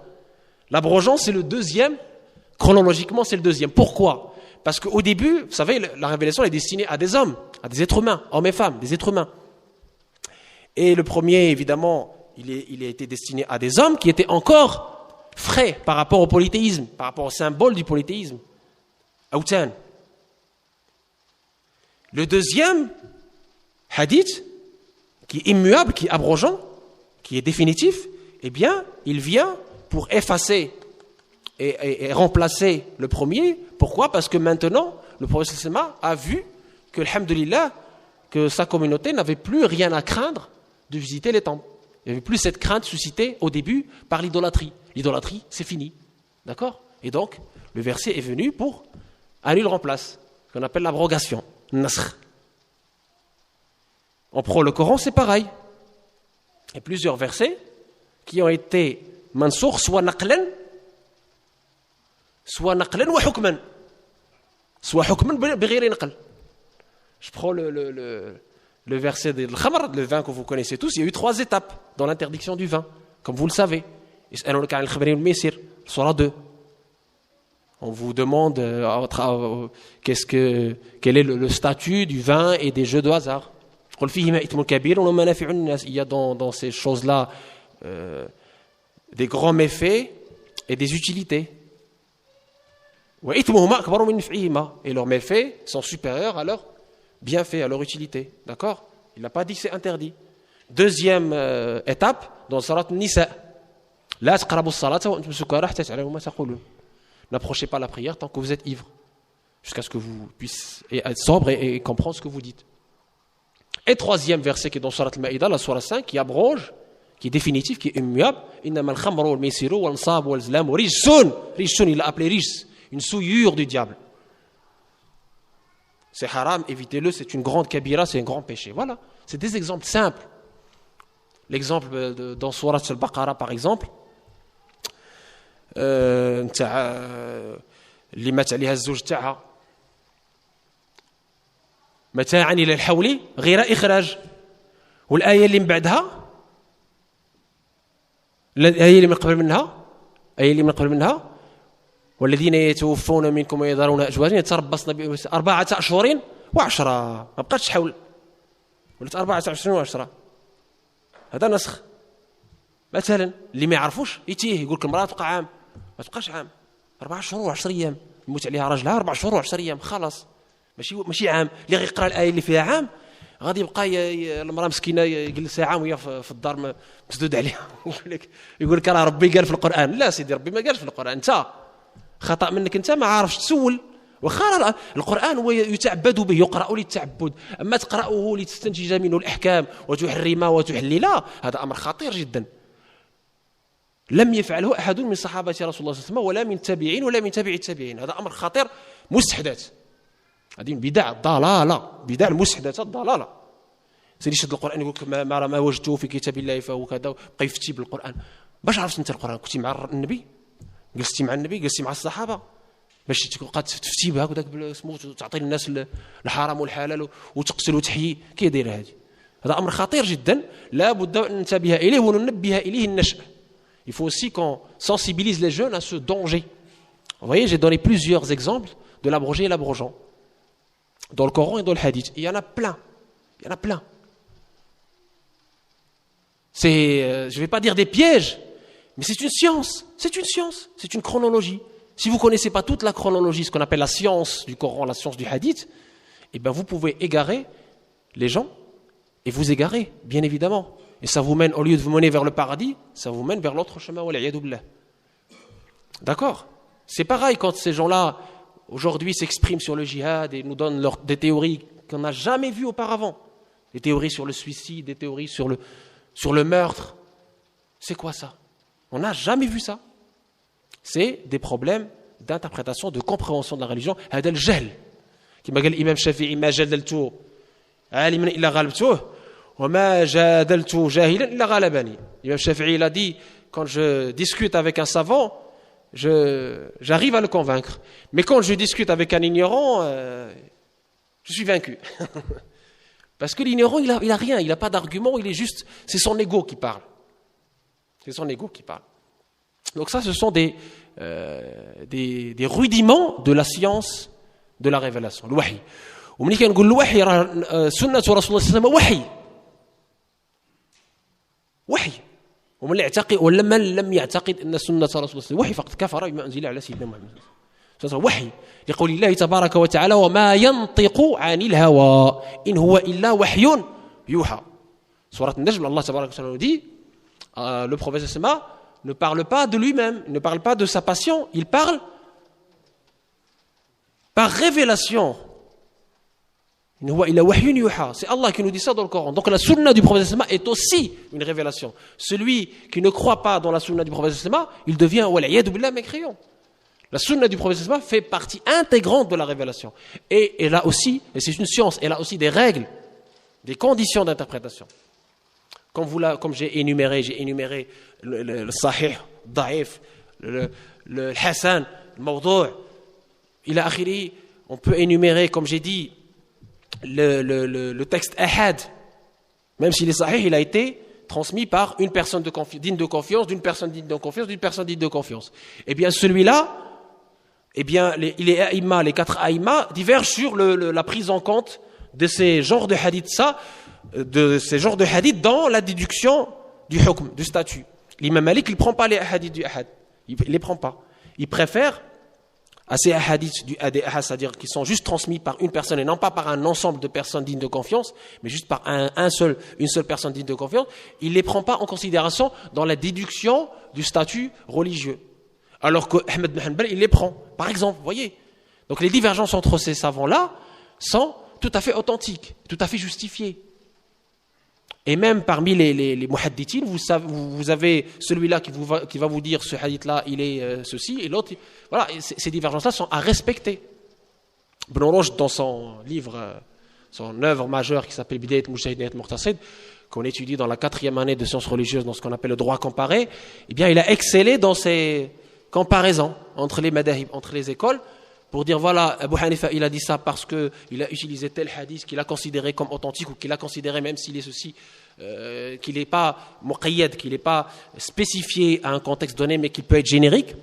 L'abrogeant, c'est le deuxième. Chronologiquement, c'est le deuxième. Pourquoi? Parce qu'au début, vous savez, la révélation est destinée à des hommes, à des êtres humains, hommes et femmes, des êtres humains. Et le premier, évidemment, il a été destiné à des hommes qui étaient encore frais par rapport au polythéisme, par rapport au symbole du polythéisme. Awtan. Le deuxième hadith, qui est immuable, qui est abrogeant, qui est définitif, eh bien, il vient pour effacer et remplacer le premier. Pourquoi? Parce que maintenant, le prophète sallallahu a vu que, alhamdulillah, que sa communauté n'avait plus rien à craindre de visiter les temples. Il n'y avait plus cette crainte suscitée au début par l'idolâtrie. L'idolâtrie, c'est fini. D'accord? Et donc, le verset est venu pour aller le remplacer, ce qu'on appelle l'abrogation, nasr. On prend le Coran, c'est pareil. Il y a plusieurs versets qui ont été mansour, soit naqlan wa hukman. Soit hukman bighayri naql. Je prends le verset de l'khamr, le vin que vous connaissez tous. Il y a eu 3 étapes dans l'interdiction du vin, comme vous le savez. Yas'alunaka 'anil khamri wal maisir, surah 2. On vous demande quel est le statut du vin et des jeux de hasard. Il y a dans ces choses-là des grands méfaits et des utilités. Et leurs méfaits sont supérieurs à leurs bienfaits, à leur utilité. D'accord? Il n'a pas dit que c'est interdit. Deuxième étape, dans Salat Nisa. N'approchez pas la prière tant que vous êtes ivre, jusqu'à ce que vous puissiez être sobre et comprendre ce que vous dites. Et troisième verset qui est dans Surat Al-Ma'idah, la Surah 5, qui abroge, qui est définitif, qui est immuable. Innamal khamru wal maisiru wal ansab wal azlam rijsun. Rijsun, il l'a appelé rijs, une souillure du diable. C'est haram, évitez-le, c'est une grande kabira, c'est un grand péché. Voilà, c'est des exemples simples. L'exemple dans Surat Al-Baqarah, par exemple, اللي مات عليها الزوج تاعها متاعا الى الحول غير اخراج والايه اللي من بعدها الايه اللي من قبل منها والذين يتوفون منكم ويذرون ازواجا يتربصن 4 أشهر و10 ما بقاتش حول ولات 4 أشهر و10 هذا نسخ مثلا اللي ما يعرفوش يتيه يقول لك المراه تبقى عام ما تبقاش عام 4 شهور و10 ايام يموت عليها راجلها 4 شهور و10 ايام خلاص ماشي عام اللي غيقرا الايه اللي فيها عام غادي يبقى المراه مسكينه يجلسها عام وهي في الدار مسدود عليها يقول لك راه ربي قال في القران لا سيدي ربي ما قالش في القران انت خطا منك انت ما عارفش تسول واخا القران هو يتعبد به يقرا للتعبد اما تقراه لتستنتج منه الاحكام وتحرم وتحلل هذا امر خطير جدا لم يفعله أحد من صحابة رسول الله صلى الله عليه وسلم ولا من تابعين ولا من تابع التابعين هذا أمر خطير مستحدث هذه بدع الضلالة بدع المستحدثات الضلالة سيدي شد القرآن يقول لك ما وجدته في كتاب الله فهو كذا بقى يفتي بالقرآن باش عرفت أنت القرآن كنتي مع النبي جلستي مع النبي جلستي مع الصحابة باش تبقى تفتي بهكذاك اسمه تعطي الناس الحرام والحلال وتقتل وتحيي كي داير هذه هذا أمر خطير جدا لا بد أن ننتبه إليه وننبه إليه النشأ Il faut aussi qu'on sensibilise les jeunes à ce danger. Vous voyez, j'ai donné plusieurs exemples de l'abrogé et l'abrogeant. Dans le Coran et dans le Hadith. Il y en a plein. Il y en a plein. C'est, je ne vais pas dire des pièges, mais c'est une science. C'est une science. C'est une chronologie. Si vous ne connaissez pas toute la chronologie, ce qu'on appelle la science du Coran, la science du Hadith, eh bien vous pouvez égarer les gens et vous égarer, bien évidemment. Et ça vous mène, au lieu de vous mener vers le paradis, ça vous mène vers l'autre chemin. D'accord ? C'est pareil quand ces gens-là, aujourd'hui, s'expriment sur le djihad et nous donnent des théories qu'on n'a jamais vues auparavant. Des théories sur le suicide, des théories sur le meurtre. C'est quoi ça ? On n'a jamais vu ça. C'est des problèmes d'interprétation, de compréhension de la religion. هذا الجهل كما قال الإمام الشافعي ما جادلت عالما إلا غلبته وما جادلت جاهلا إلا غلبني. L'imam Shafi'i il a dit, quand je discute avec un savant, j'arrive à le convaincre. Mais quand je discute avec un ignorant, je suis vaincu. Parce que l'ignorant, il a rien, il n'a pas d'argument, il est juste, c'est son ego qui parle. C'est son ego qui parle. Donc ça, ce sont des rudiments de la science de la révélation, le wahi. وملي كنقول الوحي راه سنة رسول الله صلى الله عليه وسلم وحي ومن اللي يعتقد ولا من لم يعتقد أن سنة رسول الله صلى الله عليه وسلم وحي فقد كفر بما أنزل على سيدنا محمد صلى الله عليه وسلم وحي لقول الله تبارك وتعالى وما ينطق عن الهوى إن هو إلا وحي يوحى. Sourate An-Najm, Allah tabaraka wa ta'ala nous dit le prophète sallallahu ne parle pas de lui-même, ne parle pas de sa passion, il parle par révélation. C'est Allah qui nous dit ça dans le Coran. Donc la sunna du prophète sallallahu est aussi une révélation. Celui qui ne croit pas dans la sunna du prophète sallallahu, il devient wal'iyadu billah mécréant. La sunna du prophète sallallahu fait partie intégrante de la révélation. Et elle a aussi, et c'est une science, elle a aussi des règles, des conditions d'interprétation. Comme j'ai énuméré le sahih, le daif, le hasan, le mawdu', ila akhiri, on peut énumérer, comme j'ai dit, le texte ahad, même s'il est sahih, il a été transmis par une personne digne de confiance, d'une personne digne de confiance, d'une personne digne de confiance. Eh bien, celui-là, eh bien, les quatre aïma divergent sur la prise en compte de ces genres de hadith, dans la déduction du hukm, du statut. L'imam Malik, il ne prend pas les hadiths du ahad. Il ne les prend pas. Il préfère à ces hadiths du ahad, c'est-à-dire qui sont juste transmis par une personne et non pas par un ensemble de personnes dignes de confiance, mais juste par une seule personne digne de confiance, il ne les prend pas en considération dans la déduction du statut religieux. Alors que Ahmed ibn Hanbal, il les prend. Par exemple, vous voyez. Donc les divergences entre ces savants-là sont tout à fait authentiques, tout à fait justifiées. Et même parmi les muhaddithines, vous avez celui-là qui va vous dire ce hadith-là, il est ceci, et l'autre, voilà, ces divergences-là sont à respecter. Ibn Rushd, dans son livre, son œuvre majeure qui s'appelle Bidayat al-Mujtahid Nihayat al-Muqtasid, qu'on étudie dans la 4e année de sciences religieuses, dans ce qu'on appelle le droit comparé, eh bien, il a excellé dans ces comparaisons entre les madahib, entre les écoles, pour dire voilà, Abu Hanifa il a dit ça parce qu'il a utilisé tel hadith qu'il a considéré comme authentique ou qu'il a considéré même s'il est ceci, qu'il n'est pas muqayyad, qu'il n'est pas spécifié à un contexte donné mais qu'il peut être générique.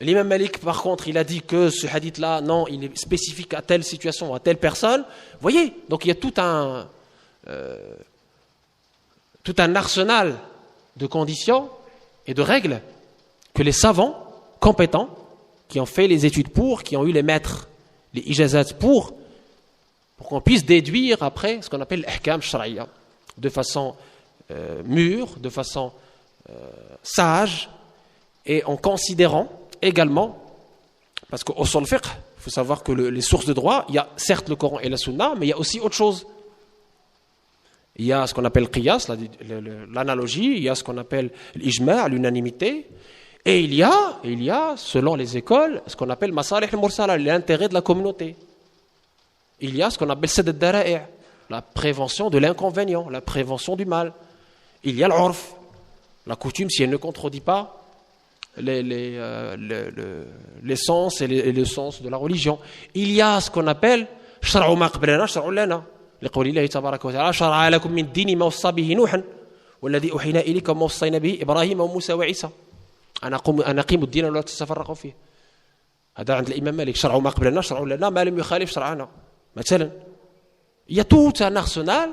L'imam Malik par contre il a dit que ce hadith là non il est spécifique à telle situation, à telle personne. Vous voyez, donc il y a tout un arsenal de conditions et de règles que les savants compétents qui ont fait les études qui ont eu les maîtres, les ijazat pour qu'on puisse déduire après ce qu'on appelle l'ahkam shar'iyya de façon mûre, de façon sage et en considérant également, parce qu'au sol fiqh, il faut savoir que les sources de droit, il y a certes le Coran et la Sunna, mais il y a aussi autre chose. Il y a ce qu'on appelle qiyas, l'analogie, il y a ce qu'on appelle l'ijma', l'unanimité. Et il y a, selon les écoles, ce qu'on appelle masalih al-mursala, l'intérêt de la communauté. Il y a ce qu'on appelle sadd al-dara'i', la prévention de l'inconvénient, la prévention du mal. Il y a l'urf, la coutume, si elle ne contredit pas l'essence et le sens de la religion. Il y a ce qu'on appelle shar'u ma qablana shar'u lana. لقول الله تبارك وتعالى شرع لكم من الدين ما وصى به نوحا والذي أوحينا إليكم ما وصينا به إبراهيم وموسى وعيسى. أنا أقيم الدين ولا تتفرقوا فيه. هذا عند الإمام مالك. شرعوا ما قبلنا شرعوا لنا ما لم يخالف شرعنا. مثلا il y a tout un arsenal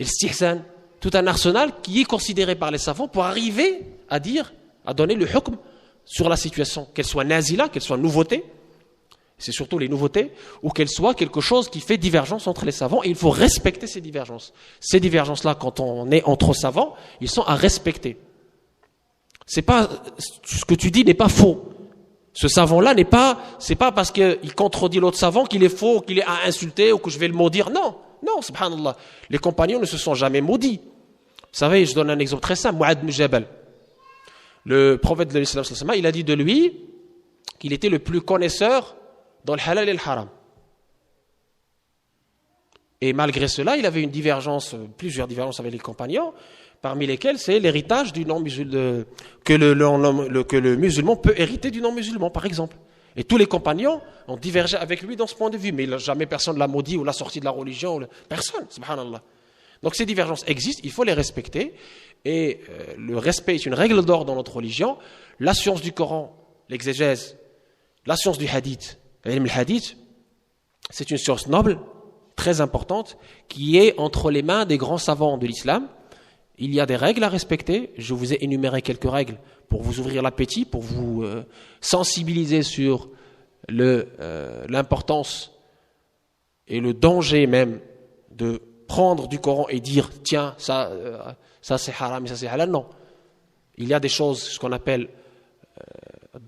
الاستحسان, tout un arsenal qui est considéré par les savants pour arriver à dire, à donner le hukm sur la situation, qu'elle soit nazila, qu'elle soit nouveauté, c'est surtout les nouveautés, ou qu'elle soit quelque chose qui fait divergence entre les savants, et il faut respecter ces divergences. Ces divergences-là, quand on est entre savants, ils sont à respecter. C'est pas, ce que tu dis n'est pas faux. Ce savant-là n'est pas, c'est pas parce qu'il contredit l'autre savant qu'il est faux, qu'il est à insulter ou que je vais le maudire. Non, non, subhanallah. Les compagnons ne se sont jamais maudits. Vous savez, je donne un exemple très simple, Mu'adh ibn Jabal. Le prophète de l'Islam, il a dit de lui qu'il était le plus connaisseur dans le halal et le haram. Et malgré cela, il avait une divergence, plusieurs divergences avec les compagnons, parmi lesquelles c'est l'héritage du non-musulman, que le musulman peut hériter du non-musulman, par exemple. Et tous les compagnons ont divergé avec lui dans ce point de vue, mais jamais personne ne l'a maudit ou l'a sorti de la religion. Personne, subhanallah. Donc ces divergences existent, il faut les respecter. Et le respect est une règle d'or dans notre religion. La science du Coran, l'exégèse, la science du hadith, l'ilm al-hadith, c'est une science noble, très importante, qui est entre les mains des grands savants de l'islam. Il y a des règles à respecter. Je vous ai énuméré quelques règles pour vous ouvrir l'appétit, pour vous sensibiliser sur l'importance et le danger même de prendre du Coran et dire tiens, ça c'est haram et ça c'est halal. Non. Il y a des choses, ce qu'on appelle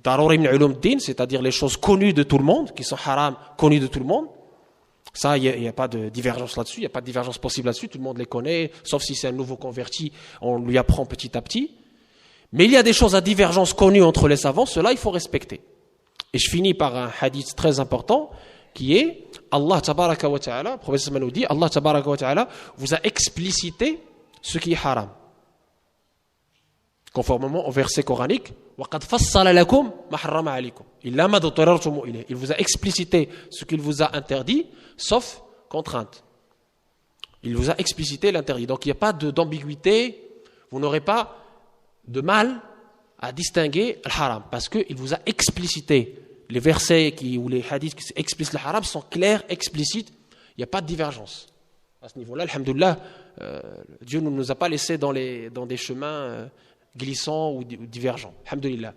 daruri min ulum din, c'est-à-dire les choses connues de tout le monde, qui sont haram, connues de tout le monde. Ça, il n'y a pas de divergence là-dessus, il n'y a pas de divergence possible là-dessus, tout le monde les connaît, sauf si c'est un nouveau converti, on lui apprend petit à petit. Mais il y a des choses à divergence connues entre les savants, cela il faut respecter. Et je finis par un hadith très important, qui est Allah tabaraka wa ta'ala, le prophète nous dit, Allah tabaraka wa ta'ala vous a explicité ce qui est haram. Conformément au verset coranique, وَقَدْ فَصَّلَ لَكُمْ مَا حَرَّمَ عَلَيْكُمْ إِلَّا مَا اضْطُرِرْتُمْ إِلَيْهِ. Il vous a explicité ce qu'il vous a interdit, sauf contrainte. Il vous a explicité l'interdit. Donc il n'y a pas d'ambiguïté, vous n'aurez pas de mal à distinguer le haram, parce qu'il vous a explicité. Les versets ou les hadiths qui explicitent le haram sont clairs, explicites, il n'y a pas de divergence. À ce niveau-là, alhamdoulilah, Dieu ne nous a pas laissés dans des chemins glissants ou divergents. Alhamdoulilah.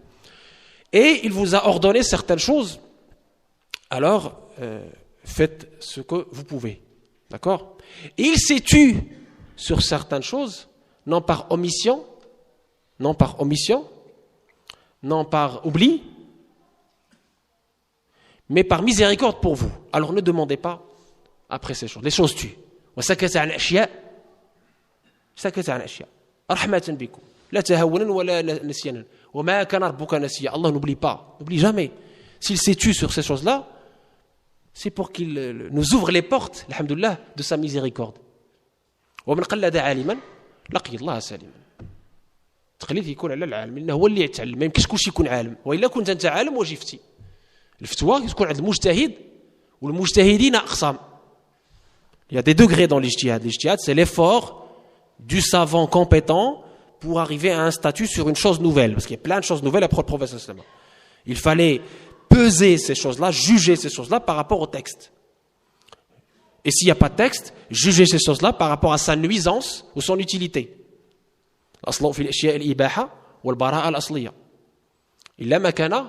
Et il vous a ordonné certaines choses, alors faites ce que vous pouvez. D'accord ? Et il s'est tu sur certaines choses, non par omission, non par oubli, mais par miséricorde pour vous. Alors ne demandez pas après ces choses. Les choses tuent. وسكت عن أشياء رحمة بكم لا تهونا ولا نسيانا وما كان ربك نسيا. Allah n'oublie pas, n'oublie jamais. S'il s'est tu sur ces choses-là, c'est pour qu'il nous ouvre les portes, alhamdoulilah, de sa miséricorde. ومن قلد عالما لقي الله سالما. التقليد يكون على العالم لأنه هو اللي يتعلم. ما يمكنش كلشي يكون عالم، وإلا كنت أنت عالم واش فتي. الفتوى تكون عند المجتهد والمجتهدين أقسام. Il y a des degrés dans l'ijtihad. L'ijtihad, c'est l'effort du savant compétent pour arriver à un statut sur une chose nouvelle. Parce qu'il y a plein de choses nouvelles après le prophète sallallahu alayhi wa sallam. Il fallait peser ces choses-là, juger ces choses-là par rapport au texte. Et s'il n'y a pas de texte, juger ces choses-là par rapport à sa nuisance ou son utilité. الأصل في الأشياء الإباحة والبراءة الأصلية. إلا ما كان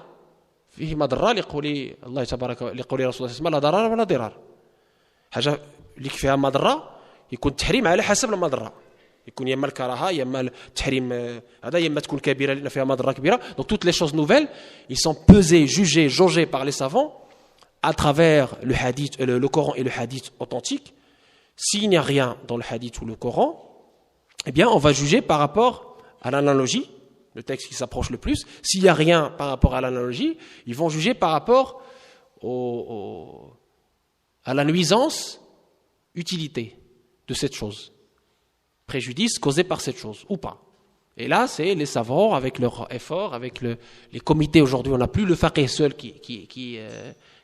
فيه مضرة لقول الله تبارك لقول رسول الله صلى الله عليه وسلم لا ضرر ولا ضرار. حاجة اللي فيها مضرة يكون التحريم على حسب المضرة. يكون يا اما الكراهه يا اما التحريم هذا يا اما تكون كبيره لان فيها مضره كبيره. Donc toutes les choses nouvelles, ils sont pesées, jugées, jaugées par les savants à travers le hadith, le Coran et le hadith authentique. S'il n'y a rien dans le hadith ou le Coran, eh bien on va juger par rapport à l'analogie, le texte qui s'approche le plus. S'il n'y a rien par rapport à l'analogie, ils vont juger par rapport à la nuisance, utilité de cette chose. Préjudice causé par cette chose, ou pas. Et là, c'est les savants, avec leur effort, avec les comités. Aujourd'hui, on n'a plus le faqih seul qui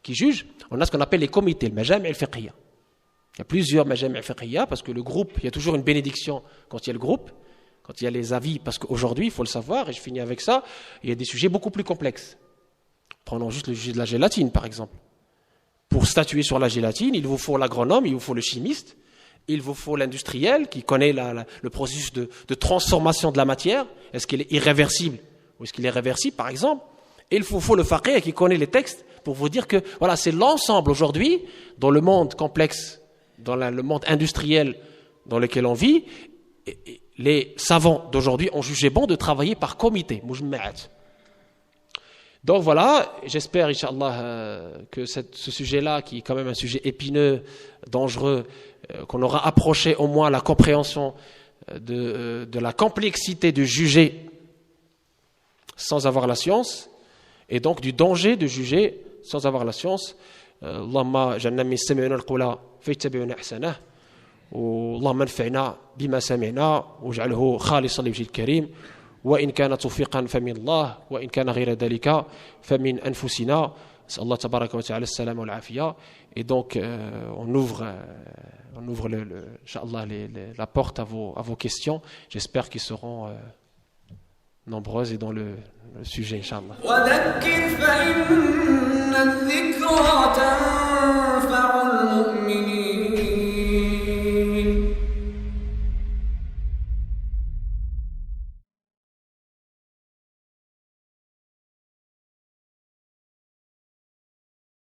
juge. On a ce qu'on appelle les comités, le majam' al-fiqhiyya. Il y a plusieurs majam' al-fiqhiyya, parce que le groupe, il y a toujours une bénédiction quand il y a le groupe. quand il y a les avis, parce qu'aujourd'hui, il faut le savoir, et je finis avec ça, il y a des sujets beaucoup plus complexes. Prenons juste le sujet de la gélatine, par exemple. Pour statuer sur la gélatine, il vous faut l'agronome, il vous faut le chimiste, il vous faut l'industriel qui connaît le processus de transformation de la matière. Est-ce qu'il est irréversible ou est-ce qu'il est réversible, par exemple? Et il vous faut le faqih qui connaît les textes pour vous dire que voilà, c'est l'ensemble aujourd'hui, dans le monde complexe, dans le monde industriel dans lequel on vit, et les savants d'aujourd'hui ont jugé bon de travailler par comité, mujma'at. Donc voilà, j'espère, Inch'Allah, que ce sujet-là, qui est quand même un sujet épineux, dangereux, qu'on aura approché au moins la compréhension de la complexité de juger sans avoir la science, et donc du danger de juger sans avoir la science. Allahumma ja'alna min yastami'una al-qawla fayattabi'una ahsanah, اللهم انفعنا بما سمعنا واجعله خالصا لوجهك الكريم وإن كان توفيقا فمن الله وإن كان غير ذلك فمن أنفسنا. نسأل الله تبارك وتعالى السلامة والعافية. Et donc on ouvre Inch'Allah la porte à vos questions. J'espère qu'ils seront nombreuses et dans le sujet, Inch'Allah.